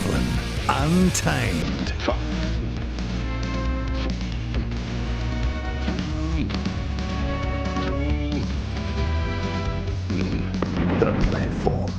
Devlin, Untamed. The platform.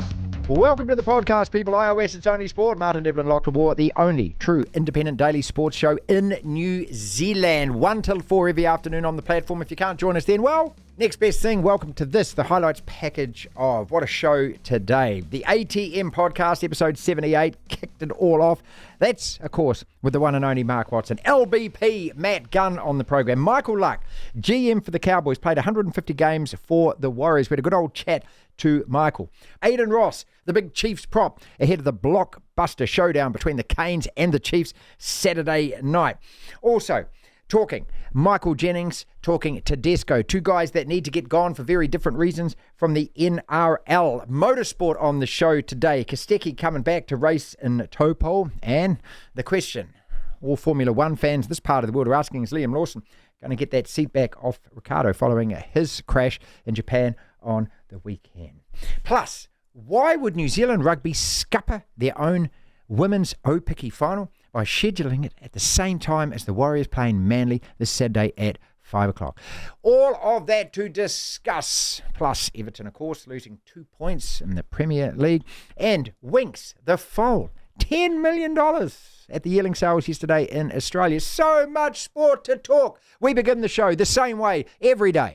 Welcome to the podcast, people. iOS, it's only sport. Martin Devlin, Locked War, the only true independent daily sports show in New Zealand. 1 till 4 every afternoon on the platform. If you can't join us then, well, next best thing. Welcome to this, the highlights package of what a show today. The ATM podcast, episode 78, kicked it all off. That's, of course, with the one and only Mark Watson. LBP, Matt Gunn on the program. Michael Luck, GM for the Cowboys, played 150 games for the Warriors. We had a good old chat to Michael. Aidan Ross, the big Chiefs prop, ahead of the blockbuster showdown between the Canes and the Chiefs Saturday night. Also, talking Michael Jennings, talking Tedesco, two guys that need to get gone for very different reasons from the NRL. Motorsport on the show today. Kostecki coming back to race in Topol. And the question all Formula One fans this part of the world are asking is Liam Lawson going to get that seat back off Ricciardo following his crash in Japan on the weekend. Plus, why would New Zealand Rugby scupper their own women's O-Picky final by scheduling it at the same time as the Warriors playing Manly this Saturday at 5 o'clock? All of that to discuss. Plus, Everton, of course, losing 2 points in the Premier League. And Winx, the foal, $10 million at the yearling sales yesterday in Australia. So much sport to talk. We begin the show the same way every day.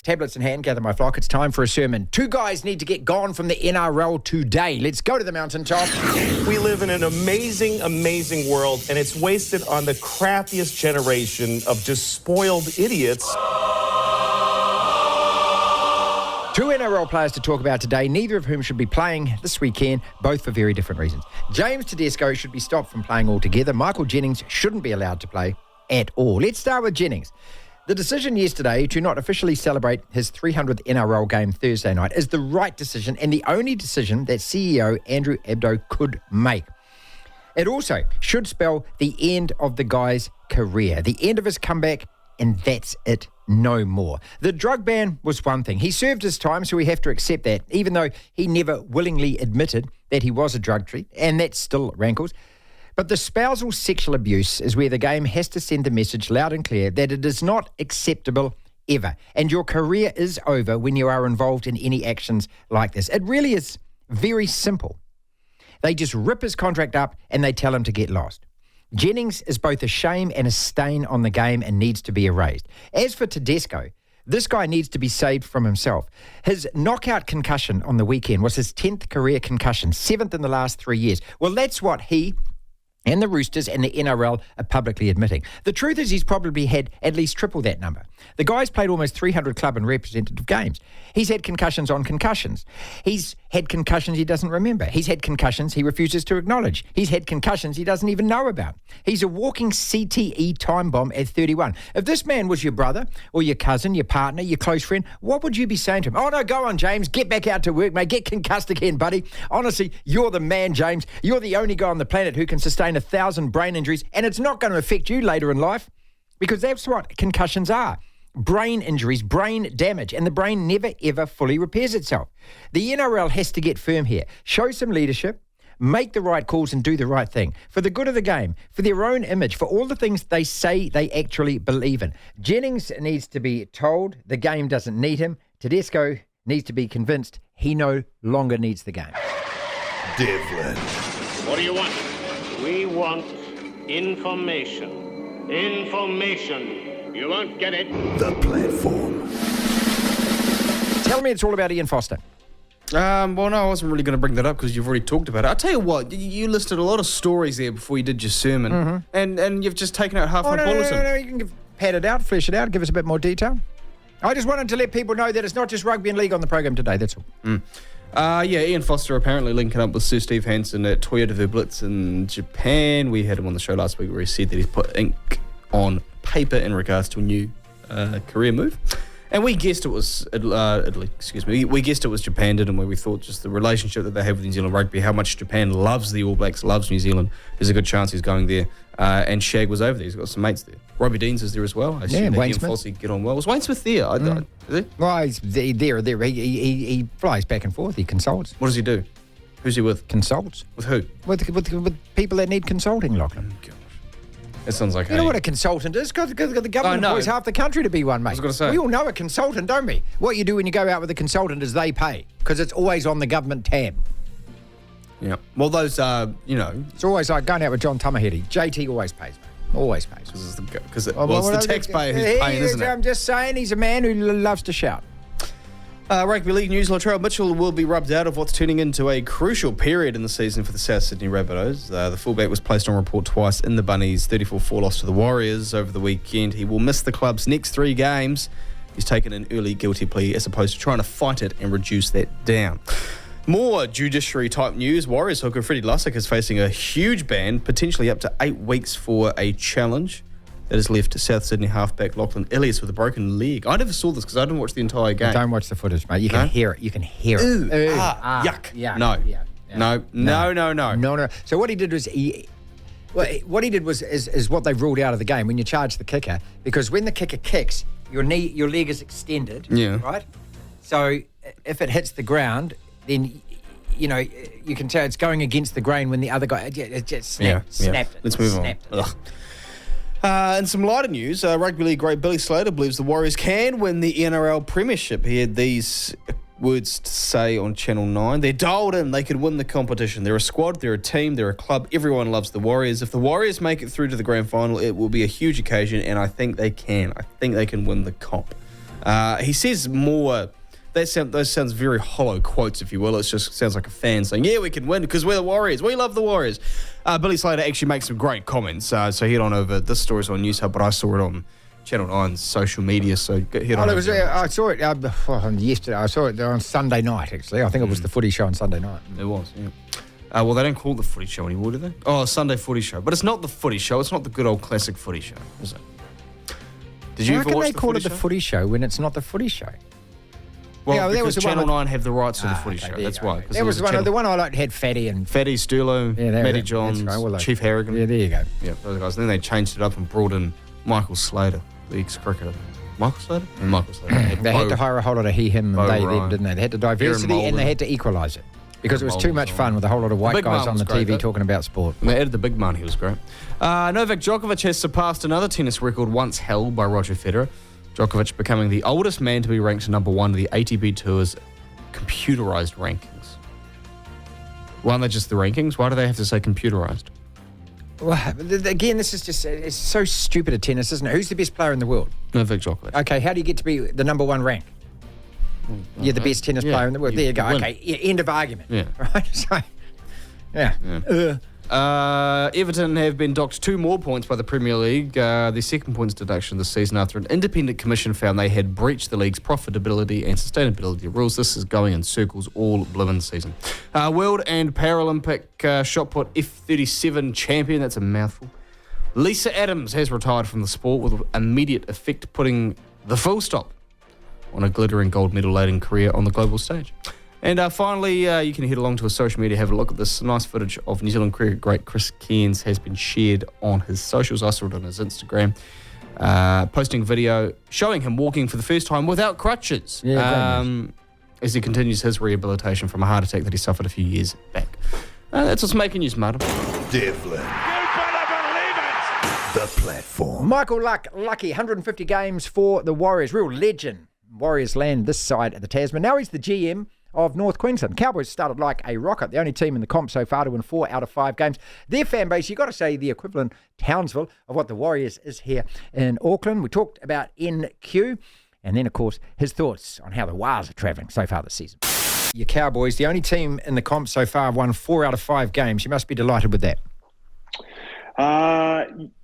Tablets in hand, gather my flock. It's time for a sermon. Two guys need to get gone from the NRL today. Let's go to the mountaintop. We live in an amazing, amazing world, and it's wasted on the crappiest generation of just spoiled idiots. Two NRL players to talk about today, neither of whom should be playing this weekend, both for very different reasons. James Tedesco should be stopped from playing altogether. Michael Jennings shouldn't be allowed to play at all. Let's start with Jennings. The decision yesterday to not officially celebrate his 300th NRL game Thursday night is the right decision and the only decision that CEO Andrew Abdo could make. It also should spell the end of the guy's career, the end of his comeback, and that's it, no more. The drug ban was one thing. He served his time, so we have to accept that, even though he never willingly admitted that he was a drug treat, and that still rankles. But the spousal sexual abuse is where the game has to send the message loud and clear that it is not acceptable ever. And your career is over when you are involved in any actions like this. It really is very simple. They just rip his contract up and they tell him to get lost. Jennings is both a shame and a stain on the game and needs to be erased. As for Tedesco, this guy needs to be saved from himself. His knockout concussion on the weekend was his 10th career concussion, 7th in the last 3 years. Well, that's what he and the Roosters and the NRL are publicly admitting. The truth is he's probably had at least triple that number. The guy's played almost 300 club and representative games. He's had concussions on concussions. He's had concussions he doesn't remember. He's had concussions he refuses to acknowledge. He's had concussions he doesn't even know about. He's a walking CTE time bomb at 31. If this man was your brother or your cousin, your partner, your close friend, what would you be saying to him? Oh, no, go on, James. Get back out to work, mate. Get concussed again, buddy. Honestly, you're the man, James. You're the only guy on the planet who can sustain 1,000 brain injuries, and it's not going to affect you later in life, because that's what concussions are. Brain injuries, brain damage, and the brain never ever fully repairs itself. The NRL has to get firm here, show some leadership, make the right calls and do the right thing for the good of the game, for their own image, for all the things they say they actually believe in. Jennings needs to be told the game doesn't need him. Tedesco needs to be convinced he no longer needs the game. Devlin. What do you want? We want information. Information. You won't get it. The platform. Tell me it's all about Ian Foster. Well, no, I wasn't really going to bring that up because you've already talked about it. I'll tell you what, you listed a lot of stories there before you did your sermon, and you've just taken out half my bulletin. No, you can pad it out, flesh it out, give us a bit more detail. I just wanted to let people know that it's not just rugby and league on the program today, that's all. Ian Foster apparently linking up with Sir Steve Hansen at Toyota Verblitz in Japan. We had him on the show last week where he said that he's put ink on paper in regards to a new career move. And we guessed it was Italy, we guessed it was Japan, didn't we? We thought just the relationship that they have with New Zealand rugby, how much Japan loves the All Blacks, loves New Zealand. There's a good chance he's going there. And Shag was over there. He's got some mates there. Robbie Deans is there as well. I assume that he and Fossey get on well. Was Wayne Smith there? Is he? Well, he's there. He flies back and forth. He consults. What does he do? Who's he with? Consults. With who? With people that need consulting, Lachlan. Gosh. That sounds like You know what a consultant is? Because the government employs half the country to be one, mate. I was going to say. We all know a consultant, don't we? What you do when you go out with a consultant is they pay, because it's always on the government tab. Yeah. Well, those are, It's always like going out with John Tamahiri. JT always pays, mate. Always pays. Because it's the taxpayer who's paying, isn't it? I'm just saying, he's a man who loves to shout. Rugby League news, Latrell Mitchell will be rubbed out of what's turning into a crucial period in the season for the South Sydney Rabbitohs. The fullback was placed on report twice in the Bunnies' 34-4 loss to the Warriors over the weekend. He will miss the club's next 3 games. He's taken an early guilty plea as opposed to trying to fight it and reduce that down. More judiciary-type news. Warriors hooker Freddie Lussick is facing a huge ban, potentially up to 8 weeks for a challenge that has left South Sydney halfback Lachlan Elliott with a broken leg. I never saw this because I didn't watch the entire game. Don't watch the footage, mate. You can hear it. You can hear it. Ooh, yuck. Yeah. No. Yeah. No. So what he did was is what they've ruled out of the game when you charge the kicker, because when the kicker kicks, your leg is extended. Yeah. Right. So if it hits the ground, then you can tell it's going against the grain when the other guy it just snapped it. Let's move on. And some lighter news, Rugby League great Billy Slater believes the Warriors can win the NRL Premiership. He had these words to say on Channel 9. They're dialed in. They could win the competition. They're a squad. They're a team. They're a club. Everyone loves the Warriors. If the Warriors make it through to the grand final, it will be a huge occasion, and I think they can. I think they can win the comp. He says more... Those sounds very hollow quotes, if you will. It just sounds like a fan saying, yeah, we can win because we're the Warriors. We love the Warriors. Billy Slater actually makes some great comments. So head on over. This story's on News Hub, but I saw it on Channel 9's social media. So head on over. I saw it yesterday. I saw it on Sunday night, actually. I think it was the footy show on Sunday night. It was, yeah. Well, they don't call it the footy show anymore, do they? Oh, Sunday footy show. But it's not the footy show. It's not the good old classic footy show, is it? Did you ever watch the footy show? How can they call it the footy show when it's not the footy show? Well, because Channel 9 have the rights to the footy show. That's why. There was the one I liked had Fatty, Sterlo, Matty Johns, Chief Harrigan. Yeah, there you go. Yeah, those guys. And then they changed it up and brought in Michael Slater, the ex-cricketer. Michael Slater? Michael Slater. They had to hire a whole lot of he, him, and they, them, didn't they? They had to diversity and they had to equalise it. Because it was too much fun with a whole lot of white guys on the TV talking about sport. And they added the big man, he was great. Novak Djokovic has surpassed another tennis record once held by Roger Federer. Djokovic becoming the oldest man to be ranked number 1 of the ATP Tour's computerized rankings. Why aren't they just the rankings? Why do they have to say computerized? Well, again, this is just, it's so stupid at tennis, isn't it? Who's the best player in the world? Novak Djokovic. Okay, how do you get to be the number 1 rank? You're the best tennis player in the world. There you go. Win. Okay, end of argument. Yeah. Right? So, yeah. Everton have been docked 2 more points by the Premier League, their second points deduction this season after an independent commission found they had breached the league's profitability and sustainability rules. This is going in circles all blooming season. World and Paralympic shot put F37 champion, that's a mouthful, Lisa Adams has retired from the sport with immediate effect, putting the full stop on a glittering gold medal-laden career on the global stage. And finally, you can head along to a social media, have a look at this nice footage of New Zealand cricket great Chris Cairns has been shared on his socials. I saw it on his Instagram, posting a video showing him walking for the first time without crutches as he continues his rehabilitation from a heart attack that he suffered a few years back. That's what's making news, Martin. Devlin. The platform. Michael Lucky, 150 games for the Warriors. Real legend. Warriors land this side of the Tasman. Now he's the GM of North Queensland. Cowboys started like a rocket. The only team in the comp so far to win 4 out of 5 games. Their fan base, you've got to say, the equivalent Townsville of what the Warriors is here in Auckland. We talked about NQ, and then, of course, his thoughts on how the Wars are travelling so far this season. Your Cowboys, the only team in the comp so far, have won 4 out of 5 games. You must be delighted with that.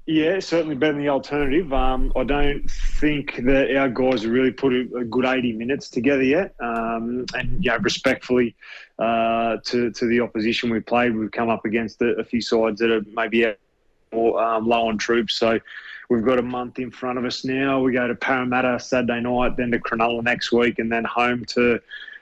Yeah, certainly better than the alternative. I don't think that our guys have really put a good 80 minutes together yet. And respectfully to the opposition we played, we've come up against a few sides that are maybe more low on troops. So we've got a month in front of us now. We go to Parramatta Saturday night, then to Cronulla next week, and then home to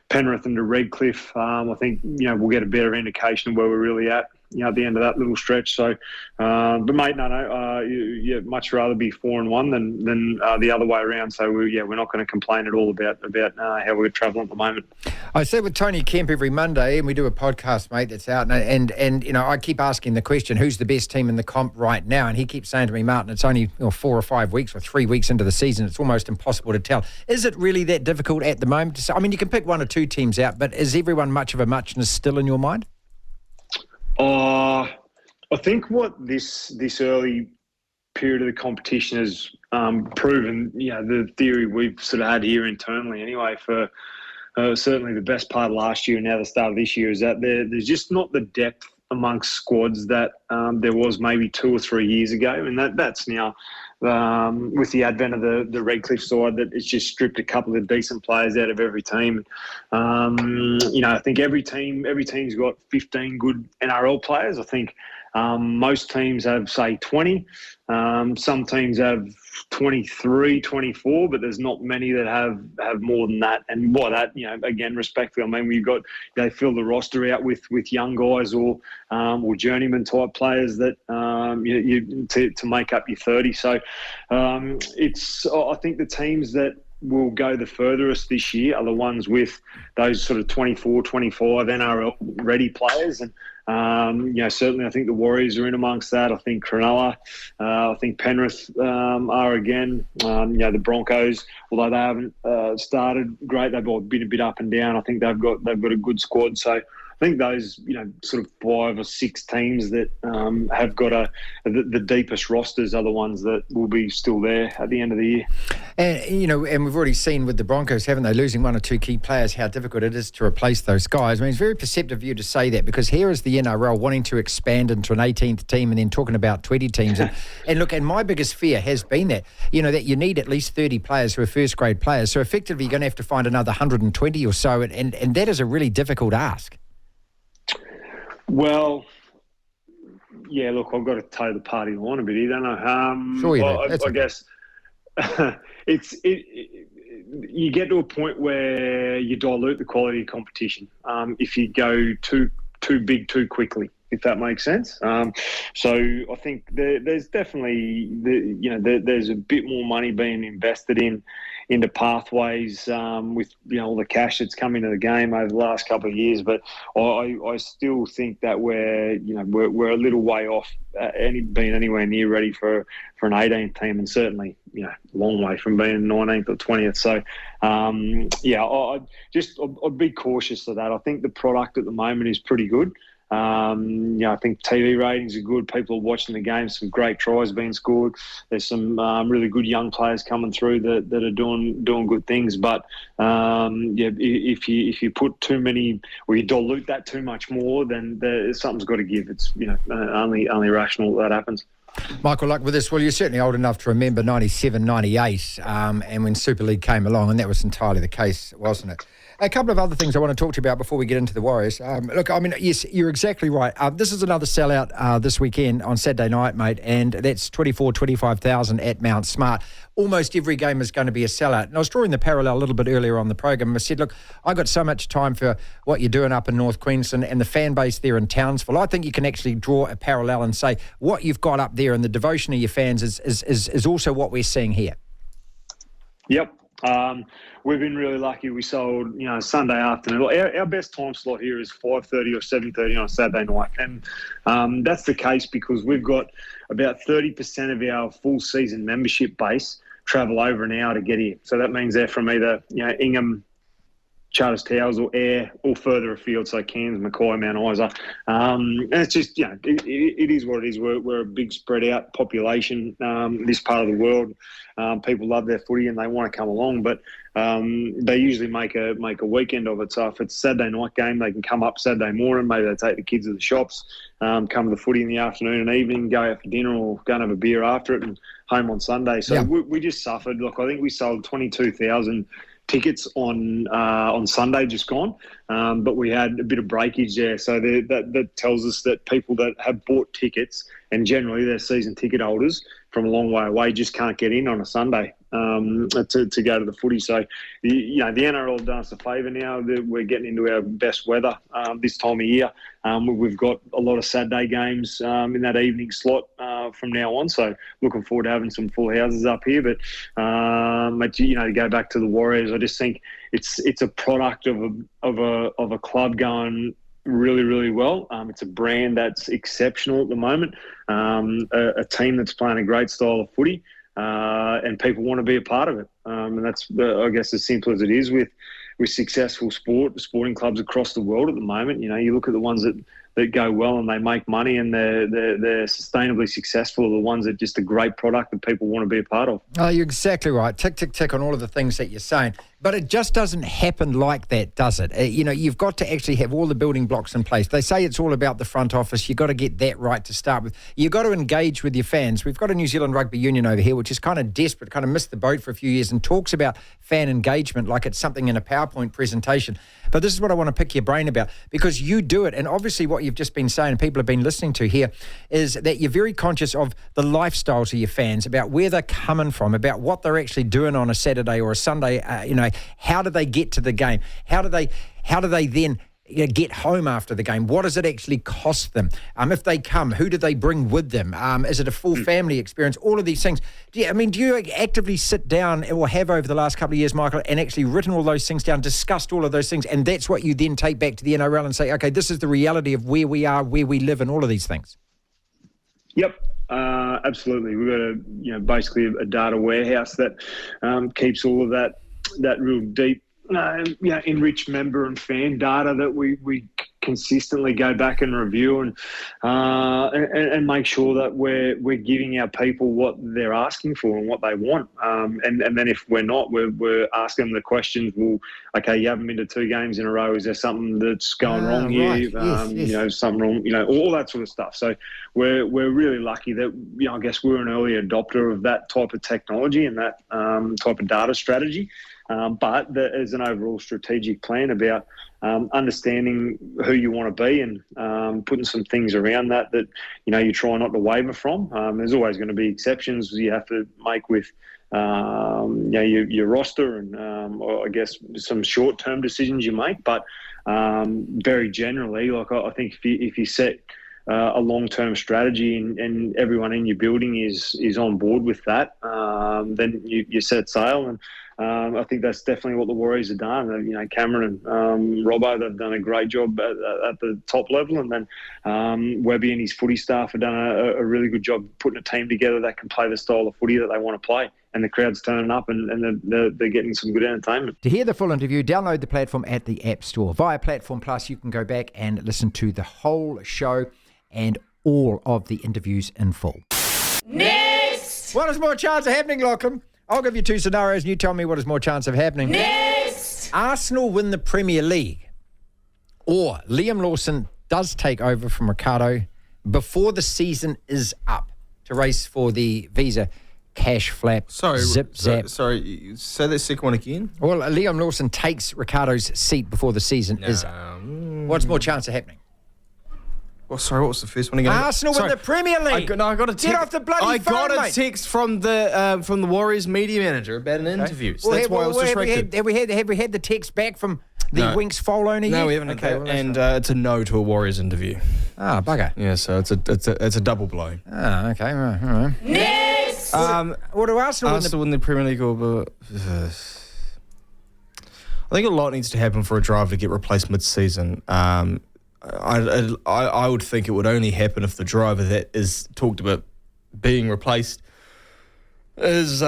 Penrith and to Redcliffe. I think we'll get a better indication of where we're really at at the end of that little stretch. So, but mate, no, much rather be 4-1 than the other way around. So we're not going to complain at all about how we're travelling at the moment. I said with Tony Kemp every Monday, and we do a podcast, mate, that's out, and I keep asking the question, who's the best team in the comp right now? And he keeps saying to me, Martin, it's only 4 or 5 weeks or 3 weeks into the season. It's almost impossible to tell. Is it really that difficult at the moment to say? I mean, you can pick 1 or 2 teams out, but is everyone much of a muchness still in your mind? I think what this early period of the competition has proven, the theory we've sort of had here internally anyway for certainly the best part of last year and now the start of this year, is that there's just not the depth amongst squads that there was maybe 2 or 3 years ago, and that's now with the advent of the Redcliffe side, that it's just stripped a couple of decent players out of every team. I think every team's got 15 good NRL players. I think most teams have, say, 20. Some teams have 23, 24, but there's not many that have more than that. And by that, again, respectfully, I mean, they fill the roster out with young guys or journeyman type players that to make up your 30. So I think the teams that will go the furthest this year are the ones with those sort of 24, 25 NRL ready players. And certainly I think the Warriors are in amongst that. I think Cronulla, I think Penrith are again. The Broncos, although they haven't started great, they've been a bit up and down. I think they've got a good squad. So I think those, sort of 5 or 6 teams that have got the deepest rosters are the ones that will be still there at the end of the year. And we've already seen with the Broncos, haven't they, losing 1 or 2 key players, how difficult it is to replace those guys. I mean, it's very perceptive of you to say that, because here is the NRL wanting to expand into an 18th team and then talking about 20 teams. And look, and my biggest fear has been that you need at least 30 players who are first-grade players. So effectively, you're going to have to find another 120 or so, and that is a really difficult ask. Well, yeah, look, I've got to toe the party line a bit here, don't I? Sure you do. I guess you get to a point where you dilute the quality of competition if you go too big too quickly, if that makes sense. So I think there's definitely there's a bit more money being invested into pathways with all the cash that's come into the game over the last couple of years. But I still think that we're a little way off being anywhere near ready for an 18th team, and certainly a long way from being 19th or 20th. So I'd be cautious of that. I think the product at the moment is pretty good. I think TV ratings are good. People are watching the game. Some great tries being scored. There's some really good young players coming through that are doing good things. But if you put too many, or you dilute that too much more, then something's got to give. It's only rational that happens. Michael, luck with this. Well, you're certainly old enough to remember 97, 98, and when Super League came along, and that was entirely the case, wasn't it? A couple of other things I want to talk to you about before we get into the Warriors. Look, I mean, yes, you're exactly right. This is another sellout this weekend on Saturday night, mate, and that's 25,000 at Mount Smart. Almost every game is going to be a sellout. And I was drawing the parallel a little bit earlier on the program. I said, look, I got so much time for what you're doing up in North Queensland and the fan base there in Townsville. I think you can actually draw a parallel and say what you've got up there and the devotion of your fans is also what we're seeing here. Yep. We've been really lucky. We sold, Sunday afternoon. Our best time slot here is 5:30 or 7:30 on a Saturday night, and that's the case because we've got about 30% of our full season membership base travel over an hour to get here. So that means they're from either Ingham, Charters Towers, or Ayr, or further afield, so Cairns, Mackay, Mount Isa. And it's just, it is what it is. We're a big spread out population, this part of the world. People love their footy and they want to come along, but they usually make a weekend of it. So if it's a Saturday night game, they can come up Saturday morning. Maybe they take the kids to the shops, come to the footy in the afternoon and evening, go out for dinner or go and have a beer after it and home on Sunday. So we just suffered. Look, I think we sold 22,000 tickets on Sunday just gone, but we had a bit of breakage there. So that tells us that people that have bought tickets, and generally they're season ticket holders from a long way away, just can't get in on a Sunday. to go to the footy. So, the NRL have done us a favour now. We're getting into our best weather this time of year. We've got a lot of Saturday games in that evening slot from now on. So, looking forward to having some full houses up here. But to go back to the Warriors, I just think it's a product of a club going really, really well. It's a brand that's exceptional at the moment. A team that's playing a great style of footy. And people want to be a part of it. And that's, I guess, as simple as it is with successful sporting clubs across the world at the moment. You look at the ones that go well and they make money and they're sustainably successful are the ones that just a great product that people want to be a part of. Oh, you're exactly right. Tick, tick, tick on all of the things that you're saying. But it just doesn't happen like that, does it? You've got to actually have all the building blocks in place. They say it's all about the front office. You've got to get that right to start with. You've got to engage with your fans. We've got a New Zealand Rugby Union over here, which is kind of desperate, kind of missed the boat for a few years and talks about fan engagement like it's something in a PowerPoint presentation. But this is what I want to pick your brain about, because you do it. And obviously what you've just been saying, and people have been listening to here, is that you're very conscious of the lifestyles of your fans, about where they're coming from, about what they're actually doing on a Saturday or a Sunday. How do they get to the game? How do they then get home after the game? What does it actually cost them? If they come, who do they bring with them? Is it a full family experience? All of these things. Do you actively sit down, or have over the last couple of years, Michael, and actually written all those things down, discussed all of those things, and that's what you then take back to the NRL and say, okay, this is the reality of where we are, where we live, and all of these things? Yep. Absolutely. We've got basically a data warehouse that keeps all of that real deep, enriched member and fan data that we consistently go back and review and make sure that we're giving our people what they're asking for and what they want. And then if we're not, we're asking them the questions. Well, okay, you haven't been to 2 games in a row. Is there something that's going wrong here? Right. Yes. Something wrong. All that sort of stuff. So we're really lucky that I guess we're an early adopter of that type of technology and that type of data strategy. But there is an overall strategic plan about understanding who you want to be and putting some things around that you try not to waver from. There's always going to be exceptions you have to make with your roster and or I guess some short-term decisions you make. But very generally, I think if you set a long-term strategy and everyone in your building is on board with that, then you set sail. And I think that's definitely what the Warriors have done. Cameron and Robbo, they've done a great job at the top level. And then Webby and his footy staff have done a really good job putting a team together that can play the style of footy that they want to play. And the crowd's turning up and they're getting some good entertainment. To hear the full interview, download the platform at the App Store. Via Platform Plus, you can go back and listen to the whole show and all of the interviews in full. Next! What is more chance of happening, Lachlan? I'll give you 2 scenarios and you tell me what is more chance of happening. Next! Arsenal win the Premier League, or Liam Lawson does take over from Ricardo before the season is up to race for the Visa cash flap. Zip zap. Sorry, say that second one again. Well, Liam Lawson takes Ricardo's seat before the season is up. What's more chance of happening? Well, sorry, what was the first one again? Arsenal win the Premier League. I got a text. Get off the bloody phone, I got a mate. text from the Warriors media manager about an interview. So that's why I was distracted. Have we had the text back from the Winx foal owner yet? No, we haven't. Okay, and it's a no to a Warriors interview. Ah, bugger. Yeah, so it's a double blow. Ah, okay, all right. Next! What do Arsenal win the Premier League? I think a lot needs to happen for a driver to get replaced mid-season. I would think it would only happen if the driver that is talked about being replaced is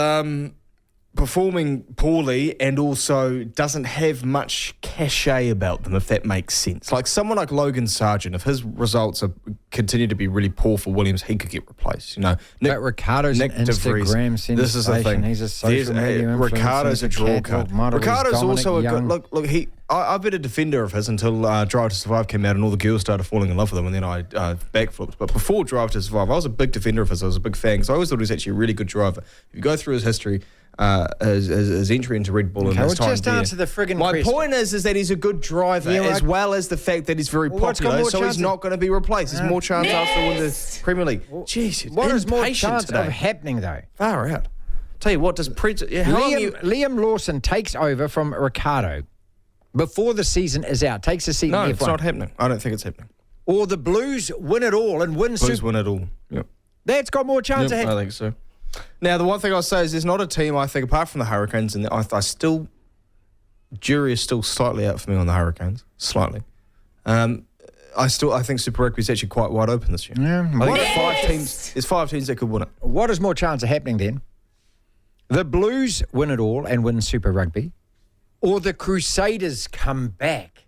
performing poorly and also doesn't have much cachet about them, if that makes sense. Like someone like Logan Sargent, if his results continue to be really poor for Williams, he could get replaced. But Ricardo's an Instagram sensation. This is the thing. He's a social media influencer. Ricardo's a draw card. Ricardo's also a good look. I've been a defender of his until Drive to Survive came out and all the girls started falling in love with him, and then I backflipped. But before Drive to Survive, I was a big defender of his. I was a big fan because I always thought he was actually a really good driver. If you go through his history, his entry into Red Bull and his time just there. Answer the friggin' My question. point is that he's a good driver, as well as the fact that he's very popular, so he's not going to be replaced. There's more chance Arsenal win the Premier League. Jeez, what is more chance of happening, though? Far out. Tell you what, does how long Liam Lawson takes over from Ricardo before the season is out, takes a seat No, in F1. it's not happening. I don't think it's happening. Or the Blues win it all and win Blues win it all. Yep. That's got more chance of I happening. think so. Now, the one thing I'll say is there's not a team, I think, apart from the Hurricanes, and I still... Jury is still slightly out for me on the Hurricanes. Slightly. I think Super Rugby is actually quite wide open this year. Yeah. I think there's 5 teams that could win it. What is more chance of happening then? The Blues win it all and win Super Rugby, or the Crusaders come back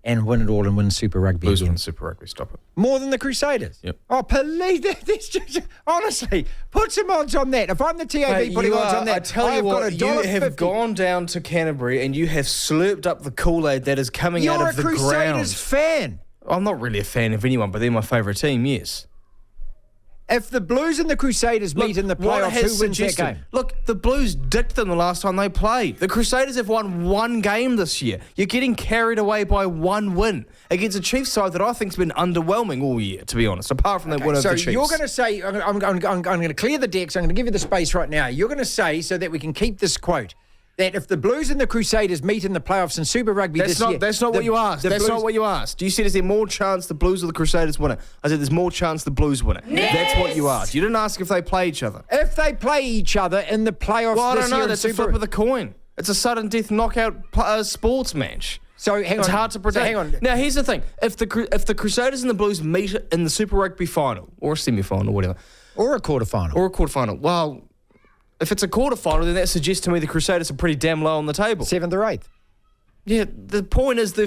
and win it all and win Super Rugby Blues again? win Super Rugby, stop it. More than the Crusaders? Yep. Oh, please. This just, honestly, put some odds on that. If I'm the TAB Mate, putting odds on that, I tell you I've what, got you have $1.50. gone down to Canterbury and you have slurped up the Kool-Aid that is coming You're out of a the Crusaders ground. fan. I'm not really a fan of anyone, but they're my favourite team, yes. If the Blues and the Crusaders meet in the what playoffs, has who wins that suggested- game? Look, the Blues dicked them the last time they played. The Crusaders have won 1 game this year. You're getting carried away by 1 win against a Chiefs side that I think's been underwhelming all year, to be honest, apart from that win over So the Chiefs. you're going to say, I'm going to clear the decks, I'm going to give you the space right now. You're going to say, so that we can keep this quote, that if the Blues and the Crusaders meet in the playoffs in Super Rugby this year... That's not what you asked. That's not what you asked. You said, is there more chance the Blues or the Crusaders win it? I said, there's more chance the Blues win it. That's what you asked. You didn't ask if they play each other. If they play each other in the playoffs Well, I this don't know. year in That's a Super... flip of the coin. It's a sudden death knockout sports match. So hang on. It's hard to predict. So hang on. Now, here's the thing. If the Crusaders and the Blues meet in the Super Rugby final, or a semi-final, or whatever, Or a quarterfinal. or a quarterfinal, well, if it's a quarterfinal, then that suggests to me the Crusaders are pretty damn low on the table. 7th or 8th. Yeah, the point is they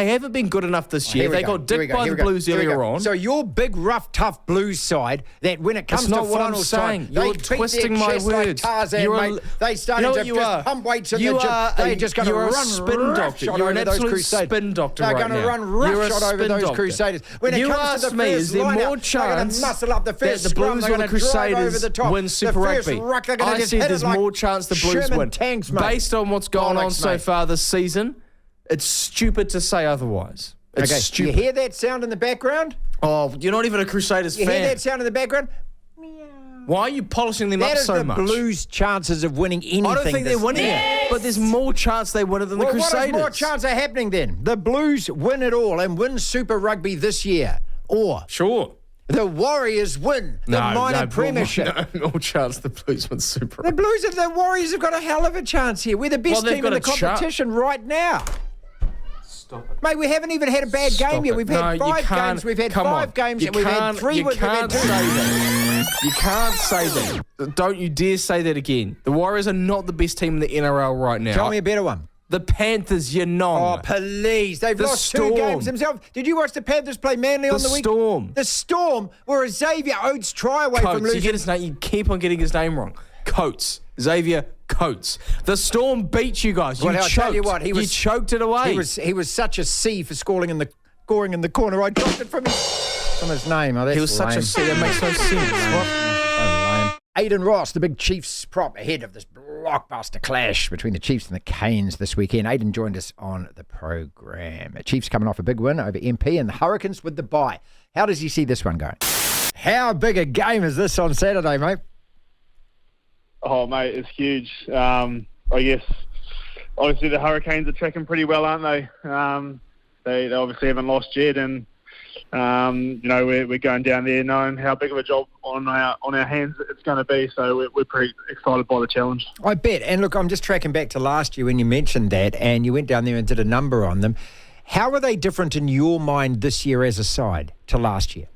haven't been good enough this year. Here we They go. got Here we dicked go. by Here the we go. Blues Here we earlier go. on. So your big, rough, tough Blues side, that when it comes That's to not what I'm finals saying. time, You're they beat their twisting my chest like words. Tarzan, You're a- mate. They started You know to what you just are? pump weights in You the gym. are They're a- just going to you're a run spin doctor. roughshod You're over an those absolute Crusaders. spin doctor They're right going to now. run You're a roughshod over spin those doctor. Crusaders. When it You comes asked to the me, first is there line-out, more they're going chance to muscle up the that first the scrum, Blues they're or the going to drive over Crusaders the top. win Super The first Rugby? ruck, they're going to I just said hit there's it like more chance the Blues Sherman win. tanks, mate. Based on what's going on Bollocks, so mate. far this season, it's stupid to say otherwise. It's Okay, stupid. you hear that sound in the background? Oh, you're not even a Crusaders You fan. hear that sound in the background? Why are you polishing them That up is so the much? Blues' chances of winning anything. I don't think they're this winning it, but there's more chance they win it than the Well, Crusaders. what is more chance of happening then? The Blues win it all and win Super Rugby this year, or Sure. the Warriors win the minor premiership. No, more chance the Blues win Super The Rugby. Blues and the Warriors have got a hell of a chance here. We're the best Well, they've team in got the a chance. competition right now. Stop it. Mate, we haven't even had a bad game yet. We've had No, you 5 can't- games. We've had come 5 on. games. You And we've had can't- 3 You wins. We've had can't 2. say that. You can't say that. Don't you dare say that again. The Warriors are not the best team in the NRL right now. Tell me a better one. The Panthers, you're Oh, non. please. They've The lost 2 Storm. games themselves. Did you watch the Panthers play Manly on the week? Storm. The Storm were a Xavier Oates try away from Coates. losing. You get his name. You keep on getting his name wrong. Coates. Xavier Coates. The Storm beat you guys. You Well, I'll choked. tell you what, he you was- choked it away. He was such a C for scoring in the corner. I dropped it from his name. Oh, that's He was such lame. a C. That makes no sense. What? So lame. Aidan Ross, the big Chiefs prop, ahead of this blockbuster clash between the Chiefs and the Canes this weekend. Aidan joined us on the program. The Chiefs coming off a big win over MP and the Hurricanes with the bye. How does he see this one going? How big a game is this on Saturday, mate? Oh, mate, it's huge. I guess, obviously, the Hurricanes are tracking pretty well, aren't they? They obviously haven't lost yet, and, we're going down there knowing how big of a job on our hands it's going to be, so we're pretty excited by the challenge. I bet. And look, I'm just tracking back to last year when you mentioned that, and you went down there and did a number on them. How are they different in your mind this year as a side to last year?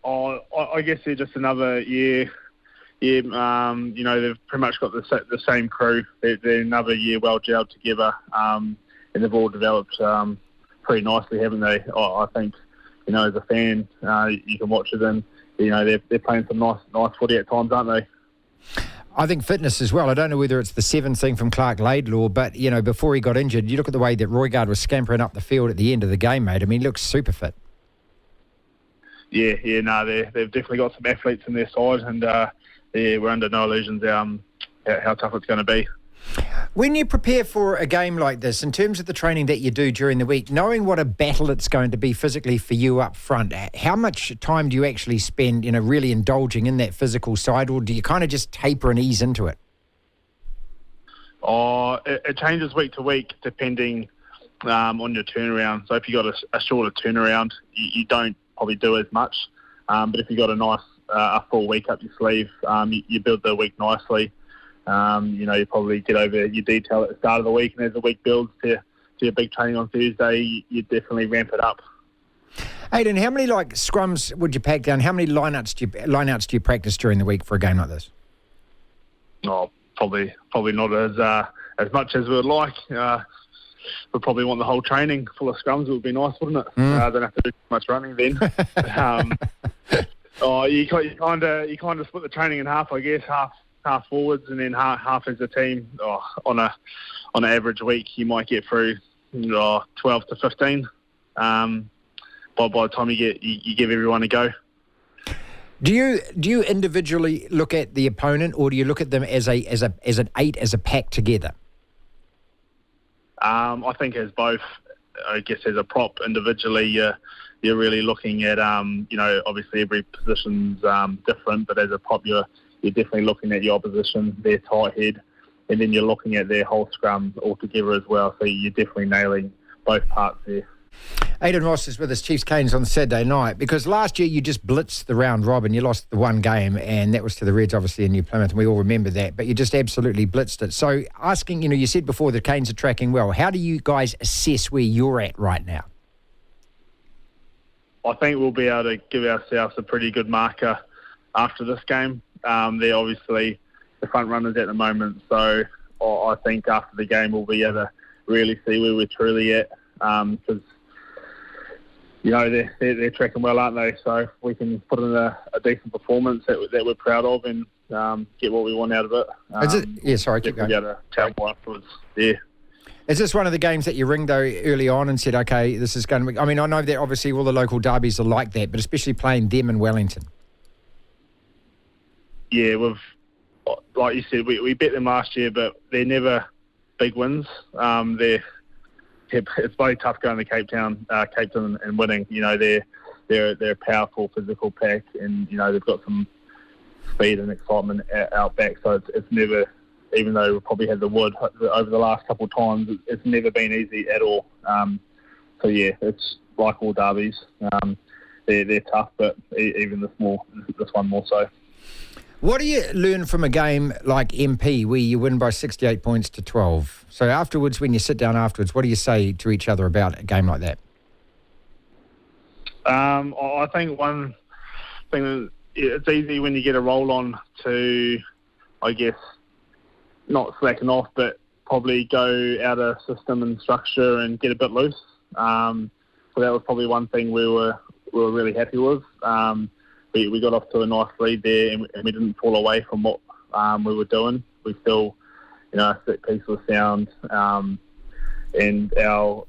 I guess they're just another year. They've pretty much got the same crew. They're another year well gelled together, and they've all developed pretty nicely, haven't they? I think, as a fan, you can watch it, and they're playing some nice footy at times, aren't they? I think fitness as well. I don't know whether it's the 7th thing from Clark Laidlaw, but, before he got injured, you look at the way that Roygaard was scampering up the field at the end of the game, mate. I mean, he looks super fit. They've definitely got some athletes in their side, and we're under no illusions how tough it's going to be. When you prepare for a game like this, in terms of the training that you do during the week, knowing what a battle it's going to be physically for you up front, how much time do you actually spend, really indulging in that physical side, or do you kind of just taper and ease into it? It changes week to week depending on your turnaround. So if you got a shorter turnaround, you don't probably do as much. But if you got a nice a full week up your sleeve, you build the week nicely. You probably get over your detail at the start of the week, and as the week builds to your big training on Thursday, you definitely ramp it up. Aidan, how many scrums would you pack down? How many lineouts do you practice during the week for a game like this? Oh, probably not as much as we would like. We'd probably want the whole training full of scrums. It would be nice, wouldn't it? Don't have to do too much running then. You kind of split the training in half, I guess. Half forwards and then half as a team. On an average week, you might get through 12 to 15. By the time you give everyone a go. Do you individually look at the opponent, or do you look at them as an eight, as a pack together? I think as both. I guess as a prop individually, you're really looking at obviously every position's different, but as a prop you're definitely looking at your opposition, their tight head, and then you're looking at their whole scrum altogether as well. So you're definitely nailing both parts there. Aidan Ross is with us, Chiefs Cairns, on Saturday night, because last year you just blitzed the round robin. You lost the one game, and that was to the Reds, obviously, in New Plymouth, and we all remember that. But you just absolutely blitzed it. So asking, you said before the Canes are tracking well. How do you guys assess where you're at right now? I think we'll be able to give ourselves a pretty good marker after this game. They're obviously the front runners at the moment, so I think after the game we'll be able to really see where we're truly at, because they're tracking well, aren't they? So if we can put in a decent performance that we're proud of and get what we want out of it. Keep going. Be able to tell afterwards. Yeah. Is this one of the games that you ring, though, early on and said, okay, this is going to be... I mean, I know that obviously all the local derbies are like that, but especially playing them in Wellington. Yeah, like you said, we beat them last year, but they're never big wins. It's very tough going to Cape Town and winning. They're a powerful physical pack, and they've got some speed and excitement out back. So it's never, even though we probably had the wood over the last couple of times, it's never been easy at all. So yeah, it's like all derbies. They're tough, but even this one more so. What do you learn from a game like MP where you win by 68 points to 12? So afterwards, when you sit down afterwards, what do you say to each other about a game like that? I think one thing that it's easy when you get a roll on to, I guess, not slacking off, but probably go out of system and structure and get a bit loose. So that was probably one thing we were really happy with. We got off to a nice lead there, and we didn't fall away from what we were doing. We still, our set piece was sound, and our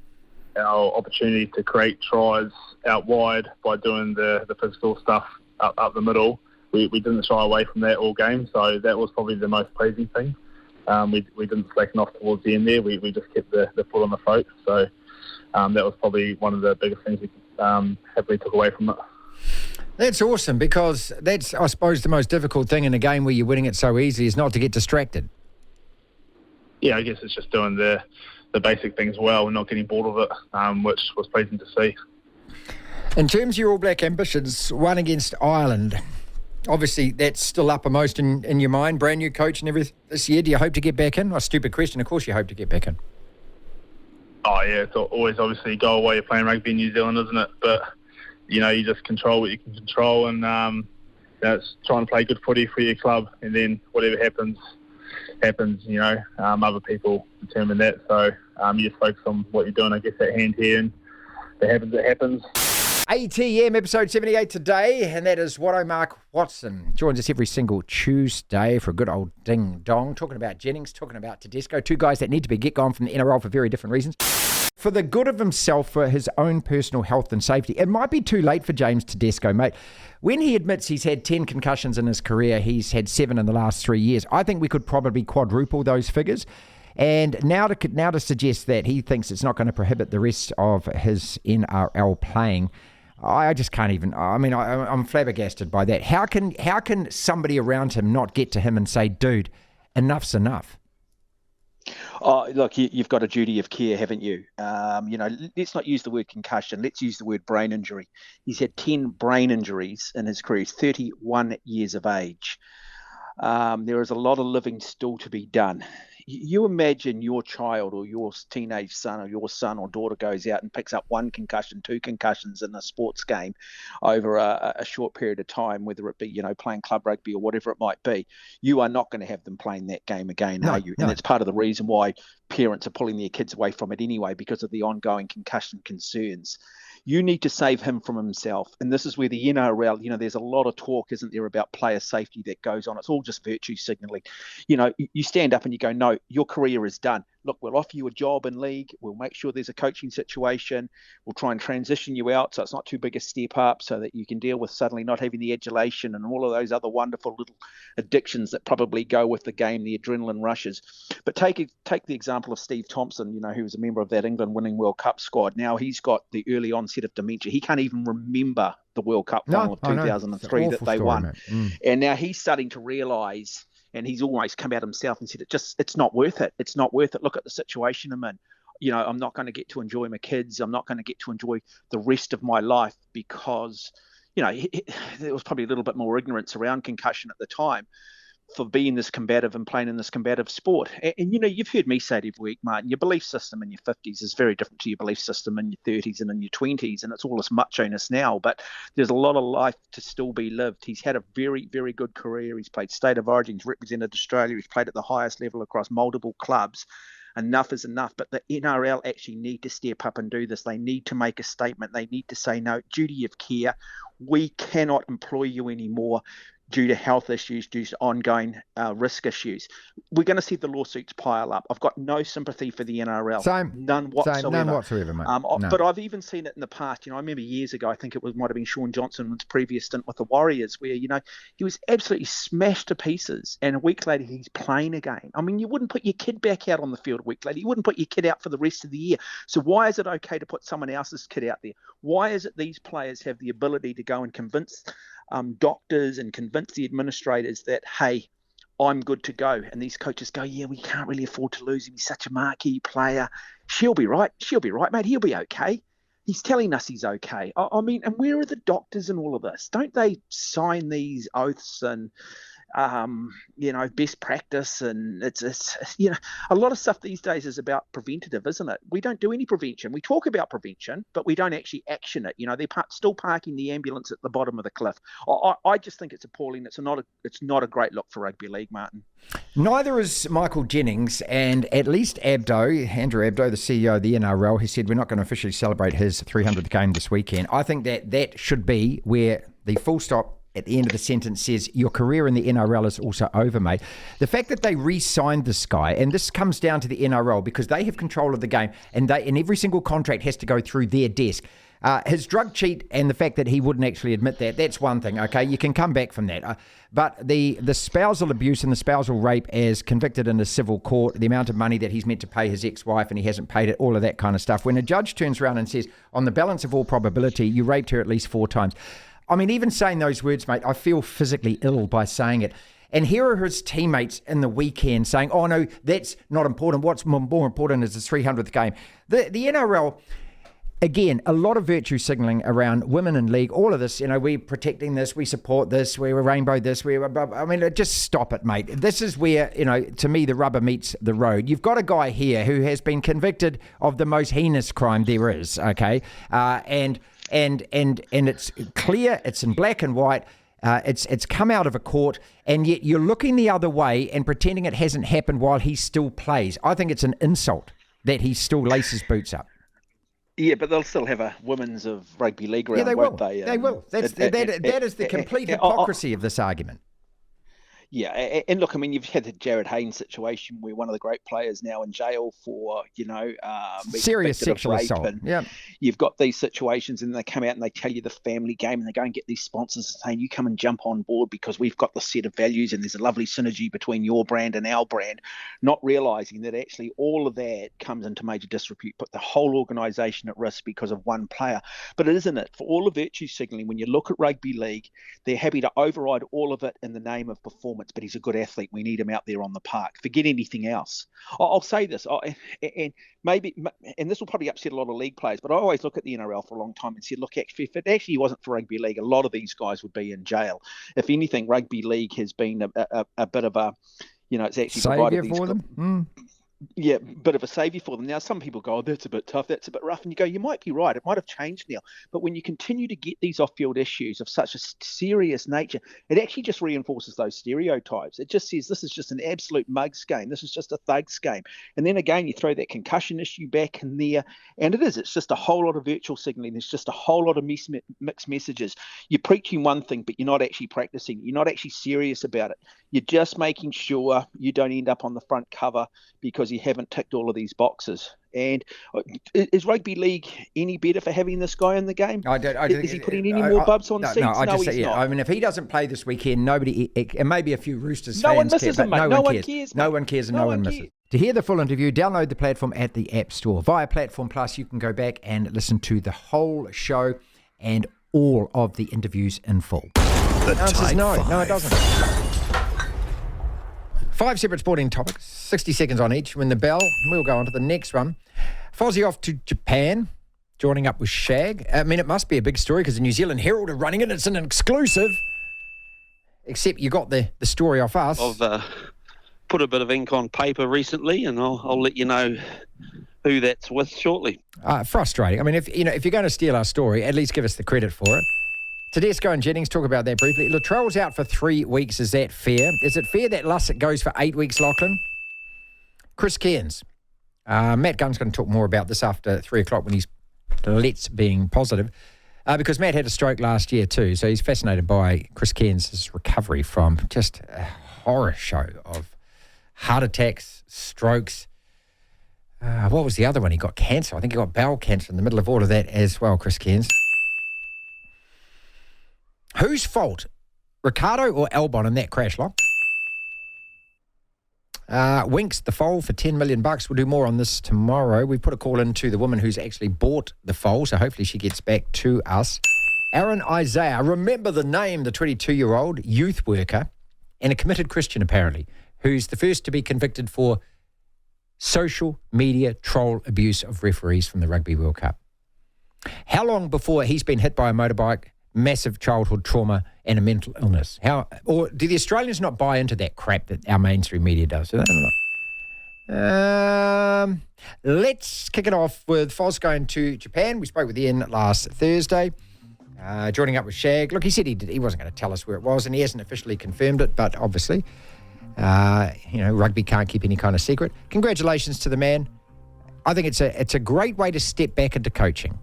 opportunity to create tries out wide by doing the physical stuff up the middle. We didn't shy away from that all game, so that was probably the most pleasing thing. We didn't slacken off towards the end there. We just kept the foot on the throat. So that was probably one of the biggest things we happily took away from it. That's awesome, because that's, I suppose, the most difficult thing in a game where you're winning it so easily is not to get distracted. Yeah, I guess it's just doing the basic things well and not getting bored of it, which was pleasing to see. In terms of your All Black ambitions, one against Ireland, obviously that's still uppermost in your mind, brand new coach and everything this year. Do you hope to get back in? A stupid question, of course you hope to get back in. Oh yeah, it's always obviously go away, you're playing rugby in New Zealand, isn't it? But you just control what you can control, and it's trying to play good footy for your club, and then whatever happens. Other people determine that, so you just focus on what you're doing, I guess, at hand here, and if it happens. ATM episode 78 today, and that is Watto Mark Watson. Joins us every single Tuesday for a good old ding-dong, talking about Jennings, talking about Tedesco, two guys that need to be gone from the NRL for very different reasons. For the good of himself, for his own personal health and safety. It might be too late for James Tedesco, mate. When he admits he's had 10 concussions in his career, he's had 7 in the last 3 years. I think we could probably quadruple those figures. And now to suggest that he thinks it's not going to prohibit the rest of his NRL playing, I just can't even. I mean, I'm flabbergasted by that. How can somebody around him not get to him and say, "Dude, enough's enough"? Oh, look, you've got a duty of care, haven't you? Let's not use the word concussion. Let's use the word brain injury. He's had 10 brain injuries in his career. He's 31 years of age. There is a lot of living still to be done. You imagine your child or your teenage son or your son or daughter goes out and picks up 1 concussion, 2 concussions in a sports game over a short period of time, whether it be, playing club rugby or whatever it might be. You are not going to have them playing that game again, are you? And that's part of the reason why parents are pulling their kids away from it anyway, because of the ongoing concussion concerns. You need to save him from himself. And this is where the NRL, there's a lot of talk, isn't there, about player safety that goes on. It's all just virtue signaling. You stand up and you go, no, your career is done. Look, we'll offer you a job in league. We'll make sure there's a coaching situation. We'll try and transition you out so it's not too big a step up, so that you can deal with suddenly not having the adulation and all of those other wonderful little addictions that probably go with the game, the adrenaline rushes. But take the example of Steve Thompson, who was a member of that England winning World Cup squad. Now he's got the early onset of dementia. He can't even remember the World Cup final of 2003 that they won. And now he's starting to realise, and he's almost come out himself and said, it's not worth it. It's not worth it. Look at the situation I'm in. I'm not going to get to enjoy my kids. I'm not going to get to enjoy the rest of my life because, there was probably a little bit more ignorance around concussion at the time for being this combative and playing in this combative sport. And you've heard me say it every week, Martin, your belief system in your 50s is very different to your belief system in your 30s and in your 20s, and it's all this macho-ness now, but there's a lot of life to still be lived. He's had a very, very good career. He's played State of Origin, he's represented Australia, he's played at the highest level across multiple clubs. Enough is enough, but the NRL actually need to step up and do this. They need to make a statement. They need to say, no, duty of care. We cannot employ you anymore due to health issues, due to ongoing risk issues. We're going to see the lawsuits pile up. I've got no sympathy for the NRL. None whatsoever. None whatsoever, mate. No. But I've even seen it in the past. I remember years ago, I think might have been Sean Johnson's previous stint with the Warriors, where, he was absolutely smashed to pieces, and a week later he's playing again. I mean, you wouldn't put your kid back out on the field a week later. You wouldn't put your kid out for the rest of the year. So why is it okay to put someone else's kid out there? Why is it these players have the ability to go and convince doctors and convince the administrators that, hey, I'm good to go, and these coaches go, yeah, we can't really afford to lose him, he's such a marquee player, she'll be right, mate, he'll be okay, he's telling us he's okay. I mean, and where are the doctors in all of this? Don't they sign these oaths and best practice, and it's a lot of stuff these days is about preventative, isn't it? We don't do any prevention. We talk about prevention, but we don't actually action it. They're still parking the ambulance at the bottom of the cliff. I just think it's appalling. It's not a great look for rugby league, Martin. Neither is Michael Jennings, and at least Andrew Abdo, the CEO of the NRL, he said we're not going to officially celebrate his 300th game this weekend. I think that should be where the full stop at the end of the sentence says your career in the NRL is also over, mate. The fact that they re-signed this guy, and this comes down to the NRL because they have control of the game, and every single contract has to go through their desk. His drug cheat and the fact that he wouldn't actually admit that's one thing, okay? You can come back from that. But the spousal abuse and the spousal rape as convicted in a civil court, the amount of money that he's meant to pay his ex-wife and he hasn't paid it, all of that kind of stuff. When a judge turns around and says, on the balance of all probability, you raped her at least 4 times. I mean, even saying those words, mate, I feel physically ill by saying it. And here are his teammates in the weekend saying, oh, no, that's not important. What's more important is his 300th game. The NRL, again, a lot of virtue signalling around women in league, all of this, we're protecting this, we support this, we're rainbow this, just stop it, mate. This is where, to me, the rubber meets the road. You've got a guy here who has been convicted of the most heinous crime there is, okay? And it's clear, it's in black and white, it's come out of a court, and yet you're looking the other way and pretending it hasn't happened while he still plays. I think it's an insult that he still laces boots up. Yeah, but they'll still have a women's of rugby league around, won't they? They will. That is the complete hypocrisy of this argument. Yeah, and look, I mean, you've had the Jared Haynes situation where one of the great players now in jail for, being Serious convicted of sexual rape, assault. and Yeah. you've got these situations, and they come out and they tell you the family game, and they go and get these sponsors saying, you come and jump on board because we've got the set of values, and there's a lovely synergy between your brand and our brand, not realizing that actually all of that comes into major disrepute, put the whole organisation at risk because of one player. But it isn't it? For all the virtue signalling, when you look at rugby league, they're happy to override all of it in the name of performance. But he's a good athlete. We need him out there on the park. Forget anything else. I'll say this, and maybe, and this will probably upset a lot of league players, but I always look at the NRL for a long time and said, look, actually, if it actually wasn't for rugby league, a lot of these guys would be in jail. If anything, rugby league has been a bit of a, it's actually Saviour provided these for them. Yeah, bit of a saviour for them. Now, some people go, oh, that's a bit tough, that's a bit rough. And you go, you might be right. It might have changed now. But when you continue to get these off-field issues of such a serious nature, it actually just reinforces those stereotypes. It just says this is just an absolute mugs game. This is just a thugs game. And then again, you throw that concussion issue back in there. And it's just a whole lot of virtual signalling. There's just a whole lot of mixed messages. You're preaching one thing, but you're not actually practicing. You're not actually serious about it. You're just making sure you don't end up on the front cover because you haven't ticked all of these boxes. And is rugby league any better for having this guy in the game? Is he putting any more bubs on seats? No, he's not. I mean, if he doesn't play this weekend, nobody, and maybe a few Roosters no fans one misses care, him, but mate. no one cares. cares. No one cares and no one misses. cares. To hear the full interview, download the platform at the App Store. Via Platform Plus, you can go back and listen to the whole show and all of the interviews in full. The answer is Type no. 5. No, it doesn't. 5 separate sporting topics, 60 seconds on each. When the bell, we'll go on to the next one. Fozzie off to Japan, joining up with Shag. I mean, it must be a big story because the New Zealand Herald are running it. It's an exclusive. Except you got the story off us. I've put a bit of ink on paper recently, and I'll let you know who that's with shortly. Frustrating. I mean, if you're going to steal our story, at least give us the credit for it. Tedesco and Jennings, talk about that briefly. Latrell's out for 3 weeks. Is that fair? Is it fair that Lussick goes for 8 weeks, Lachlan? Chris Cairns. Matt Gunn's going to talk more about this after 3 o'clock when he's being positive. Because Matt had a stroke last year too, so he's fascinated by Chris Cairns' recovery from just a horror show of heart attacks, strokes. What was the other one? He got cancer. I think he got bowel cancer in the middle of all of that as well, Chris Cairns. Whose fault? Ricardo or Albon in that crash, Lock? Winx, the foal for $10 million. We'll do more on this tomorrow. We put a call in to the woman who's actually bought the foal, so hopefully she gets back to us. Aaron Isaiah, remember the name, the 22-year-old youth worker and a committed Christian apparently, who's the first to be convicted for social media troll abuse of referees from the Rugby World Cup. How long before he's been hit by a motorbike, massive childhood trauma and a mental illness? Or do the Australians not buy into that crap that our mainstream media does? I don't know. Let's kick it off with Foz going to Japan. We spoke with Ian last Thursday, joining up with Shag. Look, he said he wasn't going to tell us where it was, and he hasn't officially confirmed it, but obviously, rugby can't keep any kind of secret. Congratulations to the man. I think it's a great way to step back into coaching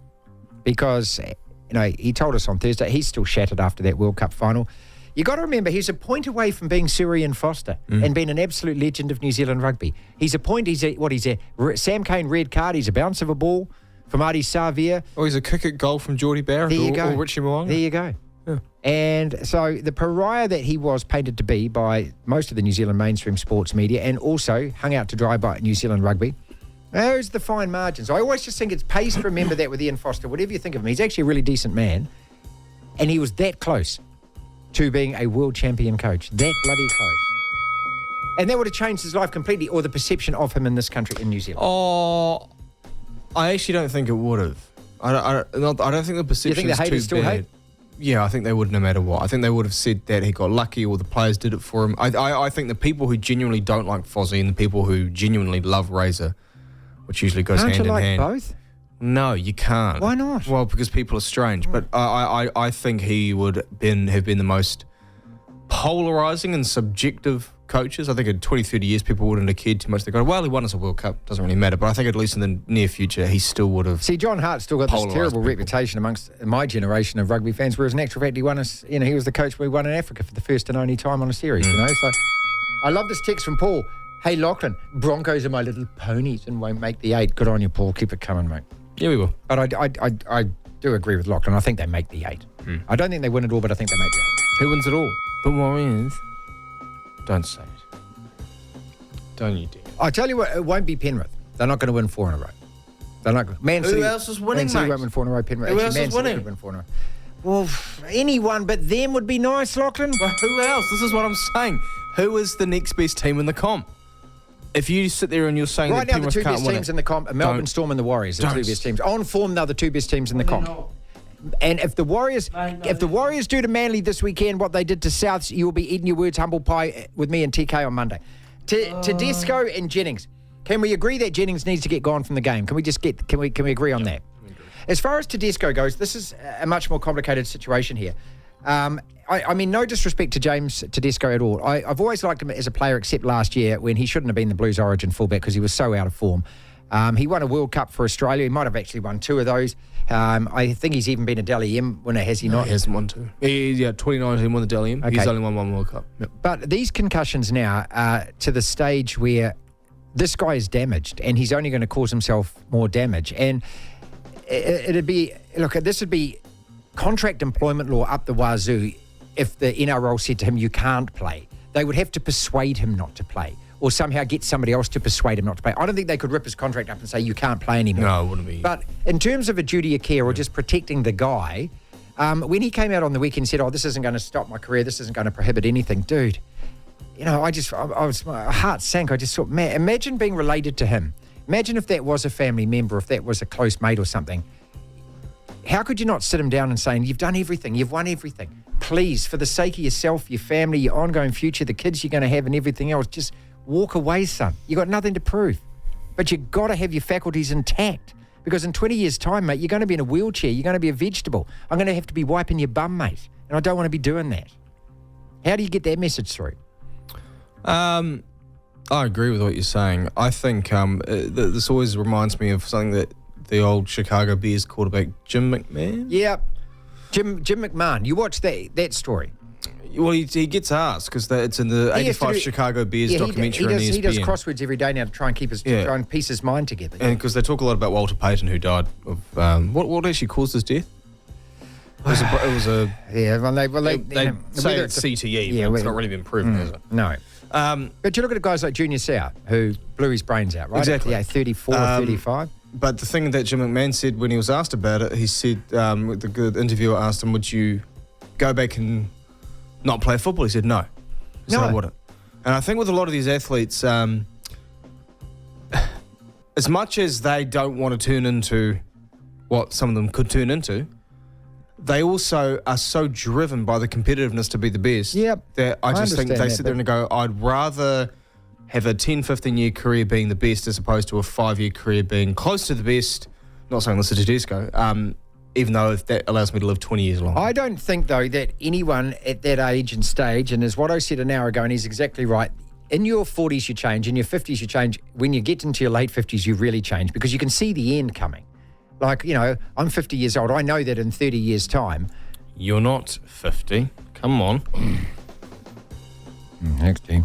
because he told us on Thursday he's still shattered after that World Cup final. You got to remember, he's a point away from being Syrian Foster and being an absolute legend of New Zealand rugby. He's a Sam Cane red card. He's a bounce of a ball from Adi Savia. Oh, he's a kick at goal from Geordie Barrett or Richie Mo'unga. There you go. Yeah. And so the pariah that he was painted to be by most of the New Zealand mainstream sports media and also hung out to dry by New Zealand rugby, there's the fine margins. I always just think it pays to remember that with Ian Foster. Whatever you think of him, he's actually a really decent man. And he was that close to being a world champion coach. That bloody close. And that would have changed his life completely, or the perception of him in this country, in New Zealand. Oh, I actually don't think it would have. I don't think the perception is too bad. You think the haters still hate? Yeah, I think they would no matter what. I think they would have said that he got lucky or the players did it for him. I think the people who genuinely don't like Fozzie and the people who genuinely love Razor, which usually goes hand in hand. Both? No, you can't. Why not? Well, because people are strange. But I think he would have been the most polarising and subjective coaches. I think in 20, 30 years, people wouldn't have cared too much. They go, well, he won us a World Cup. Doesn't really matter. But I think at least in the near future, he still would have. See, John Hart's still got this terrible reputation amongst my generation of rugby fans, whereas in actual fact, he won us, he was the coach we won in Africa for the first and only time on a series, So I love this text from Paul. Hey, Lachlan, Broncos are my little ponies and won't make the 8. Good on you, Paul. Keep it coming, mate. Yeah, we will. But I do agree with Lachlan. I think they make the 8. I don't think they win it all, but I think they make the 8. Who wins it all? The Warriors. Don't say it. Don't you dare. I tell you what, it won't be Penrith. They're not going to win 4 in a row. They're not. Man City, who else is winning, Man City mate? won't win 4 in a row. Penrith. Who Actually, else Man is City winning? could win 4 in a row. Well, anyone but them would be nice, Lachlan. But who else? This is what I'm saying. Who is the next best team in the comp? If you sit there and you're saying right that now, the Penrith two can't best win teams it, in the comp are Melbourne Storm and the Warriors. The two best teams on form. They're the two best teams in the comp. And if the Warriors, do to Manly this weekend what they did to Souths, you will be eating your words humble pie with me and TK on Monday. Tedesco and Jennings. Can we agree that Jennings needs to get gone from the game? Can we agree on that? As far as Tedesco goes, this is a much more complicated situation here. I mean, no disrespect to James Tedesco at all. I've always liked him as a player, except last year when he shouldn't have been the Blues Origin fullback because he was so out of form. He won a World Cup for Australia. He might have actually won 2 of those. I think he's even been a Dally M winner, has he not? He hasn't won 2. Yeah, 2019 won the Dally M. Okay. He's only won 1 World Cup. Yep. But these concussions now are to the stage where this guy is damaged and he's only going to cause himself more damage. And this would be contract employment law up the wazoo if the NRL said to him, you can't play. They would have to persuade him not to play or somehow get somebody else to persuade him not to play. I don't think they could rip his contract up and say, you can't play anymore. No, it wouldn't be. But in terms of a duty of care or just protecting the guy, when he came out on the weekend and said, this isn't going to stop my career, this isn't going to prohibit anything, dude, my heart sank. I just thought, man, imagine being related to him. Imagine if that was a family member, if that was a close mate or something. How could you not sit him down and say, you've done everything, you've won everything. Please, for the sake of yourself, your family, your ongoing future, the kids you're going to have and everything else, just walk away, son. You've got nothing to prove. But you've got to have your faculties intact. Because in 20 years' time, mate, you're going to be in a wheelchair. You're going to be a vegetable. I'm going to have to be wiping your bum, mate. And I don't want to be doing that. How do you get that message through? I agree with what you're saying. I think this always reminds me of something that the old Chicago Bears quarterback Jim McMahon. Yeah, Jim McMahon. You watch that story. Well, he gets asked because it's in the 85 Chicago Bears documentary on ESPN. He does crosswords every day now to try and try and piece his mind together. And because they talk a lot about Walter Payton, who died of what actually caused his death? It was a yeah. Well, they say it's CTE, but it's not really been proven, has it? No. But you look at guys like Junior Seau, who blew his brains out, right? Exactly. Yeah, 34 or 35. But the thing that Jim McMahon said when he was asked about it, he said, the interviewer asked him, would you go back and not play football? He said, no. He said, I wouldn't. And I think with a lot of these athletes, as much as they don't want to turn into what some of them could turn into, they also are so driven by the competitiveness to be the best. Yep. That I just think they sit there and go, I'd rather have a 10, 15-year career being the best as opposed to a 5-year career being close to the best. Not saying this is Tedesco, even though if that allows me to live 20 years longer. I don't think, though, that anyone at that age and stage, and as Watto said an hour ago, and he's exactly right, in your 40s you change, in your 50s you change. When you get into your late 50s, you really change because you can see the end coming. Like, I'm 50 years old. I know that in 30 years' time. You're not 50. Come on. Next team.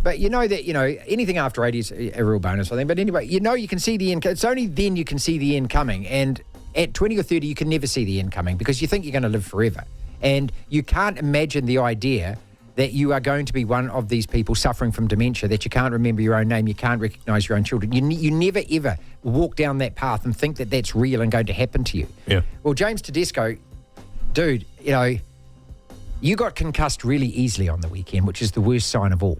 But you know that, anything after 80 is a real bonus, I think. But anyway, you can see the end. It's only then you can see the end coming. And at 20 or 30, you can never see the end coming because you think you're going to live forever. And you can't imagine the idea that you are going to be one of these people suffering from dementia, that you can't remember your own name, you can't recognise your own children. You never, ever walk down that path and think that that's real and going to happen to you. Yeah. Well, James Tedesco, dude, you got concussed really easily on the weekend, which is the worst sign of all.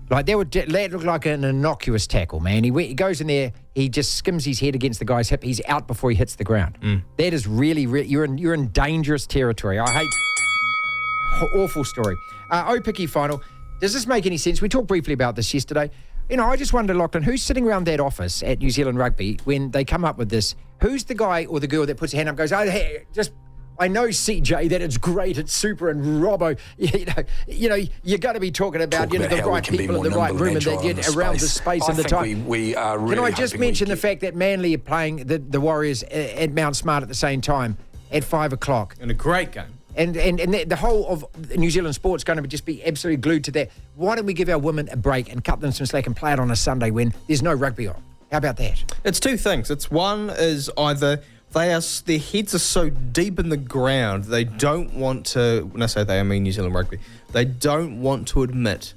Like, that looked like an innocuous tackle, man. He goes in there, he just skims his head against the guy's hip, he's out before he hits the ground. That is really, you're in dangerous territory. I hate... Awful story. Picky final. Does this make any sense? We talked briefly about this yesterday. I just wonder, Lachlan, who's sitting around that office at New Zealand Rugby when they come up with this? Who's the guy or the girl that puts their hand up and goes, hey, just I know, CJ, that it's great, it's super, and Robbo, you're going to be talking about, the right people in the right room and that around the space and the time. We are really. Can I just mention the fact that Manly are playing the Warriors at Mount Smart at the same time at 5 o'clock? In a great game. And the whole of New Zealand sport's going to just be absolutely glued to that. Why don't we give our women a break and cut them some slack and play it on a Sunday when there's no rugby on? How about that? It's two things. It's one is either their heads are so deep in the ground, they don't want to, when I say they, I mean New Zealand rugby, they don't want to admit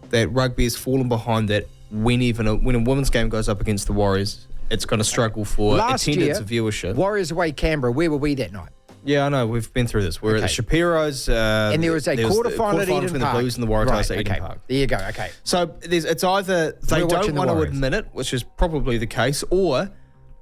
that rugby has fallen behind that when a women's game goes up against the Warriors, it's going to struggle for attendance and viewership. Warriors away Canberra, where were we that night? Yeah, I know. We've been through this. We're at the Shapiro's. And there was a quarterfinal at Eden between Park. the Blues and the Waratahs at Eden okay. Park. There you go, okay. So it's either they don't want to admit it, which is probably the case, or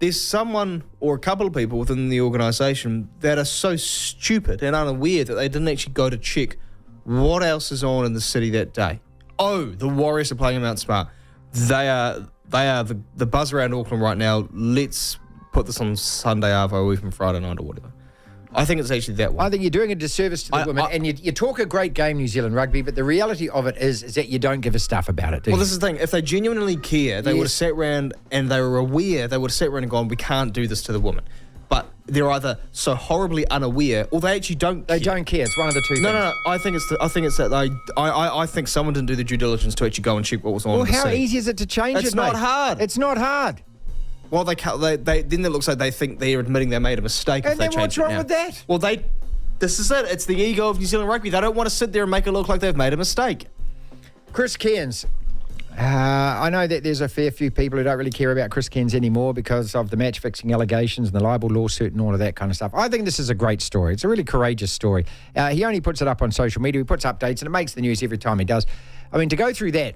there's someone or a couple of people within the organisation that are so stupid and unaware that they didn't actually go to check what else is on in the city that day. Oh, the Warriors are playing in Mount Smart. They are the buzz around Auckland right now. Let's put this on Sunday Arvo or even Friday night or whatever. I think it's actually that one. I think you're doing a disservice to the women, and you talk a great game, New Zealand rugby, but the reality of it is that you don't give a stuff about it, do you? Well, this is the thing. If they genuinely care, they would have sat around and they were aware, they would have sat around and gone, we can't do this to the women. But they're either so horribly unaware or they actually don't care. They don't care. It's one of the two things. No. I think it's that I think someone didn't do the due diligence to actually go and check what was on. Well, how easy is it to change it, It's not hard. It's not hard. Well, then it looks like they think they're admitting they made a mistake. And then what's wrong with that? Well, this is it. It's the ego of New Zealand rugby. They don't want to sit there and make it look like they've made a mistake. Chris Cairns. I know that there's a fair few people who don't really care about Chris Cairns anymore because of the match-fixing allegations and the libel lawsuit and all of that kind of stuff. I think this is a great story. It's a really courageous story. He only puts it up on social media. He puts updates, and it makes the news every time he does. I mean, to go through that,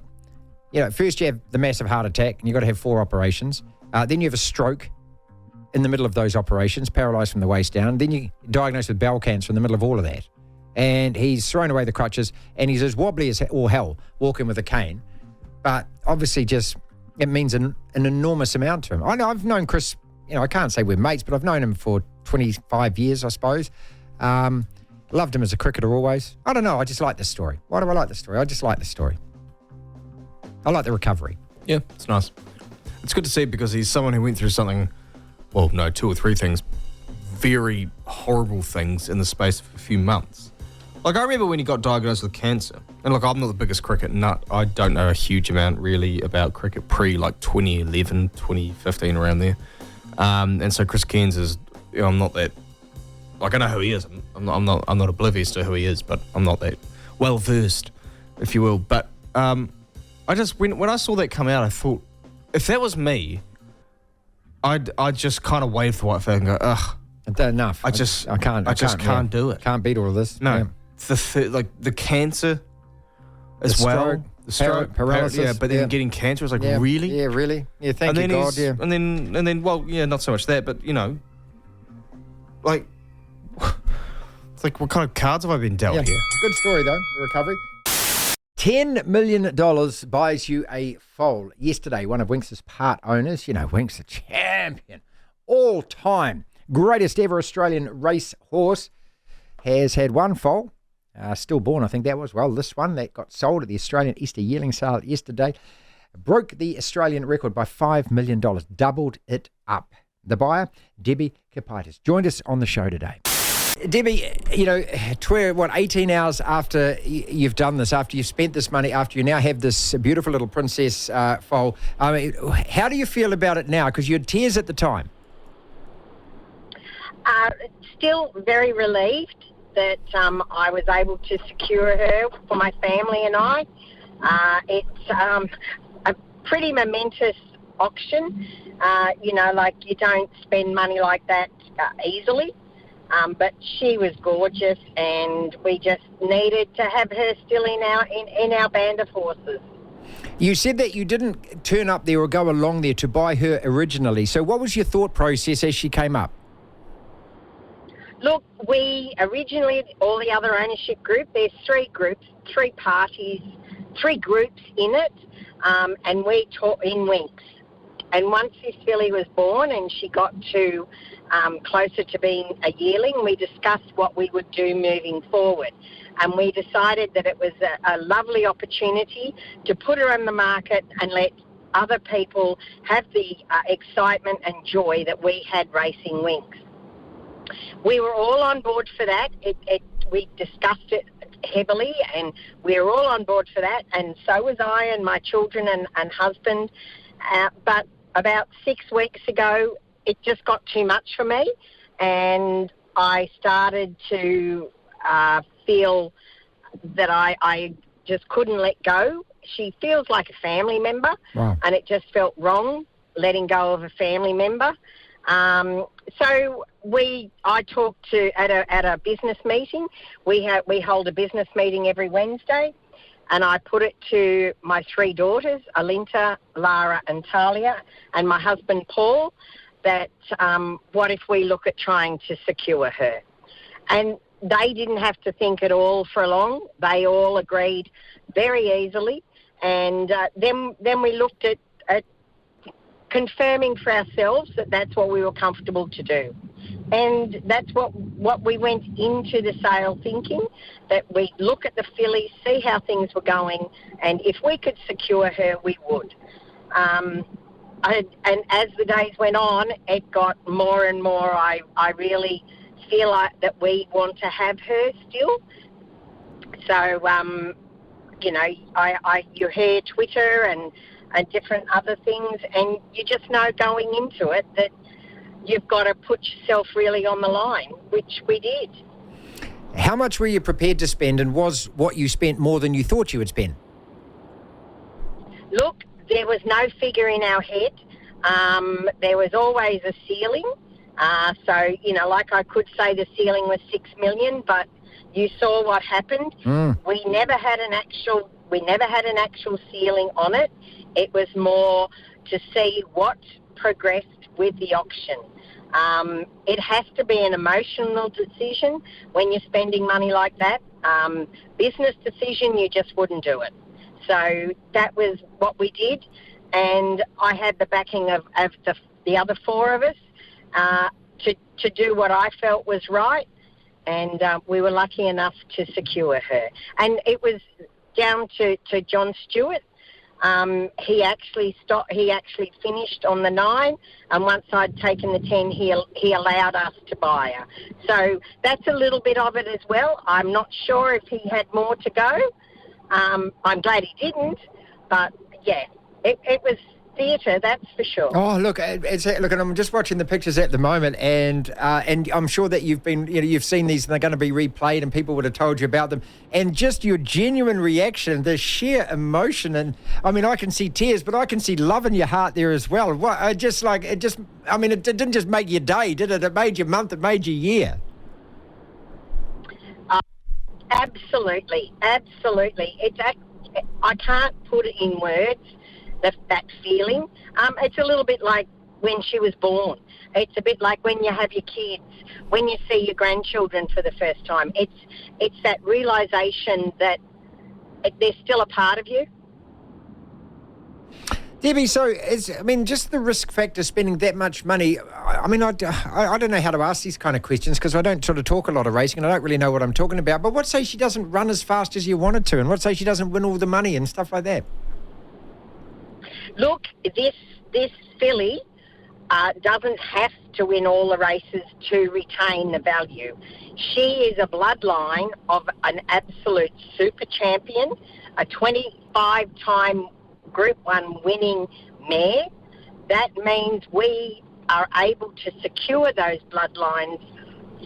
first you have the massive heart attack, and you've got to have 4 operations. Then you have a stroke in the middle of those operations, paralysed from the waist down. Then you're diagnosed with bowel cancer in the middle of all of that. And he's thrown away the crutches, and he's as wobbly as all hell, walking with a cane. But obviously it means an enormous amount to him. I know I've known Chris, I can't say we're mates, but I've known him for 25 years, I suppose. Loved him as a cricketer always. I don't know, I just like this story. Why do I like this story? I just like the story. I like the recovery. Yeah, it's nice. It's good to see because he's someone who went through something, 2 or 3 things, very horrible things in the space of a few months. Like, I remember when he got diagnosed with cancer. And look, I'm not the biggest cricket nut. I don't know a huge amount really about cricket pre 2011, 2015, around there. And so Chris Cairns is, I'm not that, I know who he is. I'm not oblivious to who he is, but I'm not that well versed, if you will. But I just, when I saw that come out, I thought, if that was me, I'd just kind of wave the white flag and go, ugh. Enough. I can't do it. Can't beat all of this. No. Yeah. The cancer as well. The stroke, paralysis. Yeah, but then getting cancer is really? Yeah, really? Yeah, thank you, God. Yeah. And then, not so much that, but, it's like, what kind of cards have I been dealt here? Good story, though, the recovery. $10 million buys you a foal. Yesterday, one of Winx's part owners, Winx, a champion, all time, greatest ever Australian race horse, has had one foal, stillborn, I think that was. This one that got sold at the Australian Easter yearling sale yesterday broke the Australian record by $5 million, doubled it up. The buyer, Debbie Kepitis, joined us on the show today. Debbie, 18 hours after you've done this, after you've spent this money, after you now have this beautiful little princess foal, how do you feel about it now? Because you had tears at the time. Still very relieved that I was able to secure her for my family and I. It's a pretty momentous auction. You don't spend money like that easily. But she was gorgeous, and we just needed to have her still in our band of horses. You said that you didn't turn up there or go along there to buy her originally. So what was your thought process as she came up? Look, we originally, all the other ownership group, there's 3 groups, 3 parties, 3 groups in it, and we taught in Winx. And once this filly was born and she got to closer to being a yearling, we discussed what we would do moving forward. And we decided that it was a lovely opportunity to put her on the market and let other people have the excitement and joy that we had racing Winx. We were all on board for that. We discussed it heavily, and we were all on board for that, and so was I and my children and husband. But about 6 weeks ago, it just got too much for me, and I started to feel that I just couldn't let go. She feels like a family member, wow. And it just felt wrong letting go of a family member. So I talked to at a business meeting. We hold a business meeting every Wednesday, and I put it to my 3 daughters, Alinta, Lara, and Talia, and my husband Paul, that what if we look at trying to secure her? And they didn't have to think at all for long. They all agreed very easily, and then we looked at confirming for ourselves that that's what we were comfortable to do. And that's what we went into the sale thinking, that we'd look at the filly, see how things were going, and if we could secure her, we would. And as the days went on, it got more and more. I really feel like that we want to have her still. So, you hear Twitter and different other things, and you just know going into it that you've got to put yourself really on the line, which we did. How much were you prepared to spend, and was what you spent more than you thought you would spend? Look, there was no figure in our head. There was always a ceiling. So, like I could say the ceiling was 6 million, but you saw what happened. We never had an actual ceiling on it. It was more to see what progressed with the auction. It has to be an emotional decision when you're spending money like that. Business decision, you just wouldn't do it. So that was what we did, and I had the backing of the other 4 of us to do what I felt was right, and we were lucky enough to secure her. And it was down to John Stewart. He actually finished on the 9, and once I'd taken the 10, he allowed us to buy her. So that's a little bit of it as well. I'm not sure if he had more to go. I'm glad he didn't, but yeah, it was theatre, that's for sure. Oh, look, and I'm just watching the pictures at the moment, and I'm sure that you've seen these, and they're going to be replayed, and people would have told you about them, and just your genuine reaction, the sheer emotion, and I mean, I can see tears, but I can see love in your heart there as well. It didn't just make your day, did it? It made your month, it made your year. Absolutely. I can't put it in words. That feeling. It's a little bit like when she was born. It's a bit like when you have your kids, when you see your grandchildren for the first time. It's that realisation that they're still a part of you. Debbie, just the risk factor spending that much money. I don't know how to ask these kind of questions because I don't sort of talk a lot of racing and I don't really know what I'm talking about. But what say she doesn't run as fast as you wanted to, and what say she doesn't win all the money and stuff like that? Look, this filly doesn't have to win all the races to retain the value. She is a bloodline of an absolute super champion, a 25-time Group 1 winning mare. That means we are able to secure those bloodlines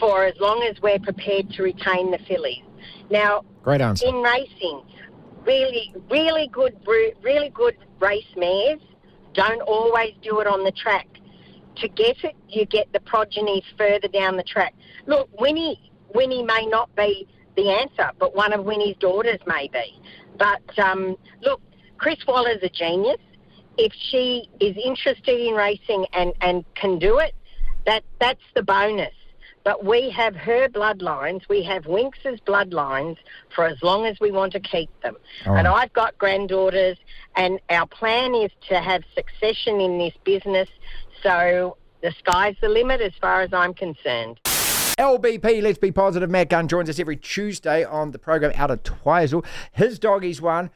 for as long as we're prepared to retain the fillies. Now, great answer. In racing, really good race mares don't always do it on the track. To get it, you get the progeny further down the track. Look, Winnie may not be the answer, but one of Winnie's daughters may be. But look, Chris Waller's a genius. If she is interested in racing and can do it, that's the bonus. but we have her bloodlines. We have Winx's bloodlines for as long as we want to keep them. Oh. And I've got granddaughters, and our plan is to have succession in this business. So the sky's the limit as far as I'm concerned. LBP, let's be positive. Matt Gunn joins us every Tuesday on the program out of Twizel. His doggies won.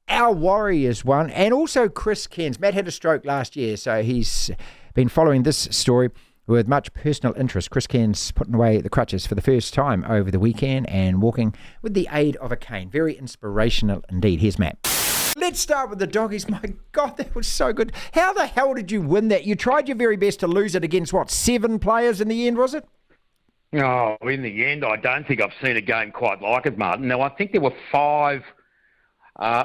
Our Warriors won. And also Chris Cairns. Matt had a stroke last year, so he's been following this story with much personal interest. Chris Cairns putting away the crutches for the first time over the weekend and walking with the aid of a cane. Very inspirational indeed. Here's Matt. Let's start with the doggies. My God, that was so good. How the hell did you win that? You tried your very best to lose it against, 7 players in the end, was it? Oh, in the end, I don't think I've seen a game quite like it, Martin. Now, I think there were 5,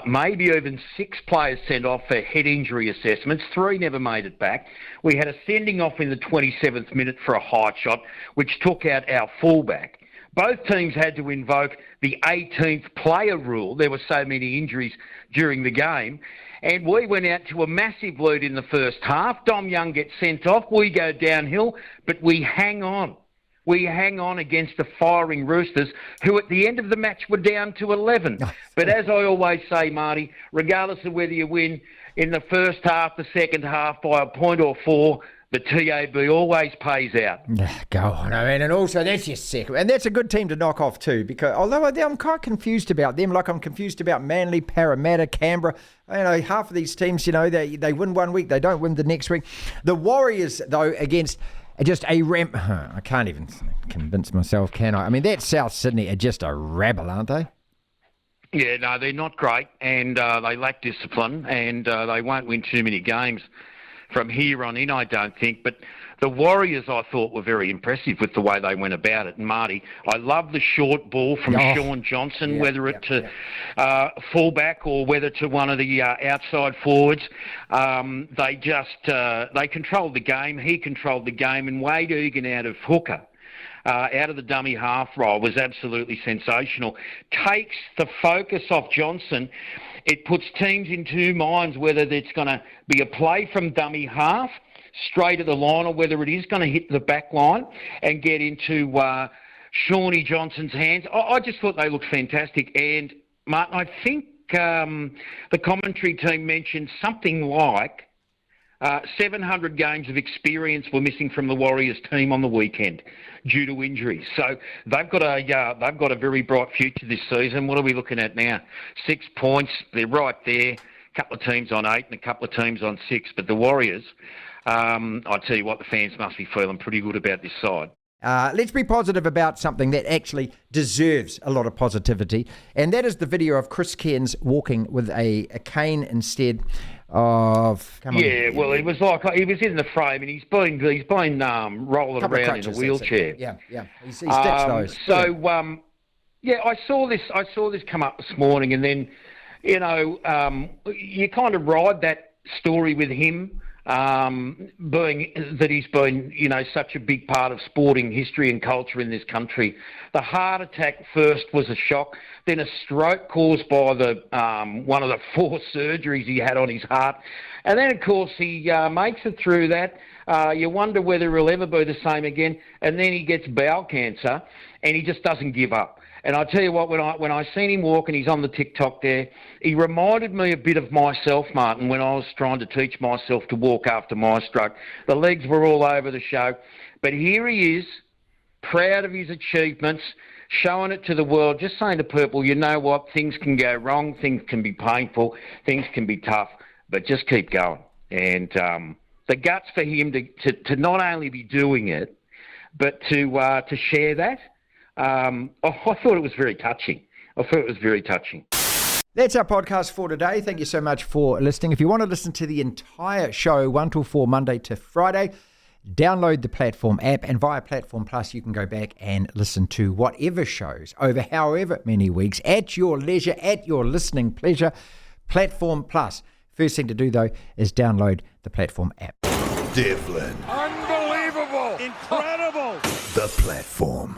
maybe even 6 players sent off for head injury assessments. 3 never made it back. We had a sending off in the 27th minute for a high shot, which took out our fullback. Both teams had to invoke the 18th player rule. There were so many injuries during the game. And we went out to a massive lead in the first half. Dom Young gets sent off. We go downhill, but we hang on. We hang on against the firing Roosters, who at the end of the match were down to 11. But as I always say, Marty, regardless of whether you win in the first half, the second half by a point or 4, the TAB always pays out. Go on, I mean, and also that's your second. And that's a good team to knock off too, because although I'm quite confused about them, like I'm confused about Manly, Parramatta, Canberra. Half of these teams, they win one week, they don't win the next week. The Warriors, though, against just a ramp. I can't even convince myself, can I? I mean, that South Sydney are just a rabble, aren't they? Yeah, no, they're not great, and they lack discipline, and they won't win too many games from here on in, I don't think. But the Warriors, I thought, were very impressive with the way they went about it. And Marty, I love the short ball from Sean Johnson, whether it to fullback or whether to one of the outside forwards. They controlled the game. He controlled the game, and Wade Egan out of hooker. Out of the dummy half role was absolutely sensational. Takes the focus off Johnson. It puts teams in 2 minds whether it's going to be a play from dummy half straight at the line or whether it is going to hit the back line and get into Shawnee Johnson's hands. I just thought they looked fantastic. And, Martin, I think the commentary team mentioned something like 700 games of experience were missing from the Warriors team on the weekend due to injuries. So they've got a very bright future this season. What are we looking at now? 6 points. They're right there. A couple of teams on 8 and a couple of teams on 6. But the Warriors, I tell you what, the fans must be feeling pretty good about this side. Let's be positive about something that actually deserves a lot of positivity, and that is the video of Chris Cairns walking with a cane instead of... Well, it was like he was in the frame and he's been rolling around in a wheelchair. Yeah. He's ditched those. I saw this come up this morning, and then you kind of ride that story with him. Being that he's been, such a big part of sporting history and culture in this country. The heart attack first was a shock, then a stroke caused by the one of the 4 surgeries he had on his heart. And then, of course, he makes it through that. You wonder whether he'll ever be the same again. And then he gets bowel cancer, and he just doesn't give up. And I tell you what, when I seen him walk and he's on the TikTok there, he reminded me a bit of myself, Martin, when I was trying to teach myself to walk after my stroke. The legs were all over the show. But here he is, proud of his achievements, showing it to the world, just saying to people, you know what, things can go wrong, things can be painful, things can be tough, but just keep going. And the guts for him to not only be doing it, but to share that, I thought it was very touching. That's our podcast for today. Thank you so much for listening. If you want to listen to the entire show, 1 till 4, Monday to Friday, download the Platform app, and via Platform Plus, you can go back and listen to whatever shows over however many weeks at your leisure, at your listening pleasure. Platform Plus. First thing to do, though, is download the Platform app. Devlin. Unbelievable. Incredible. The Platform.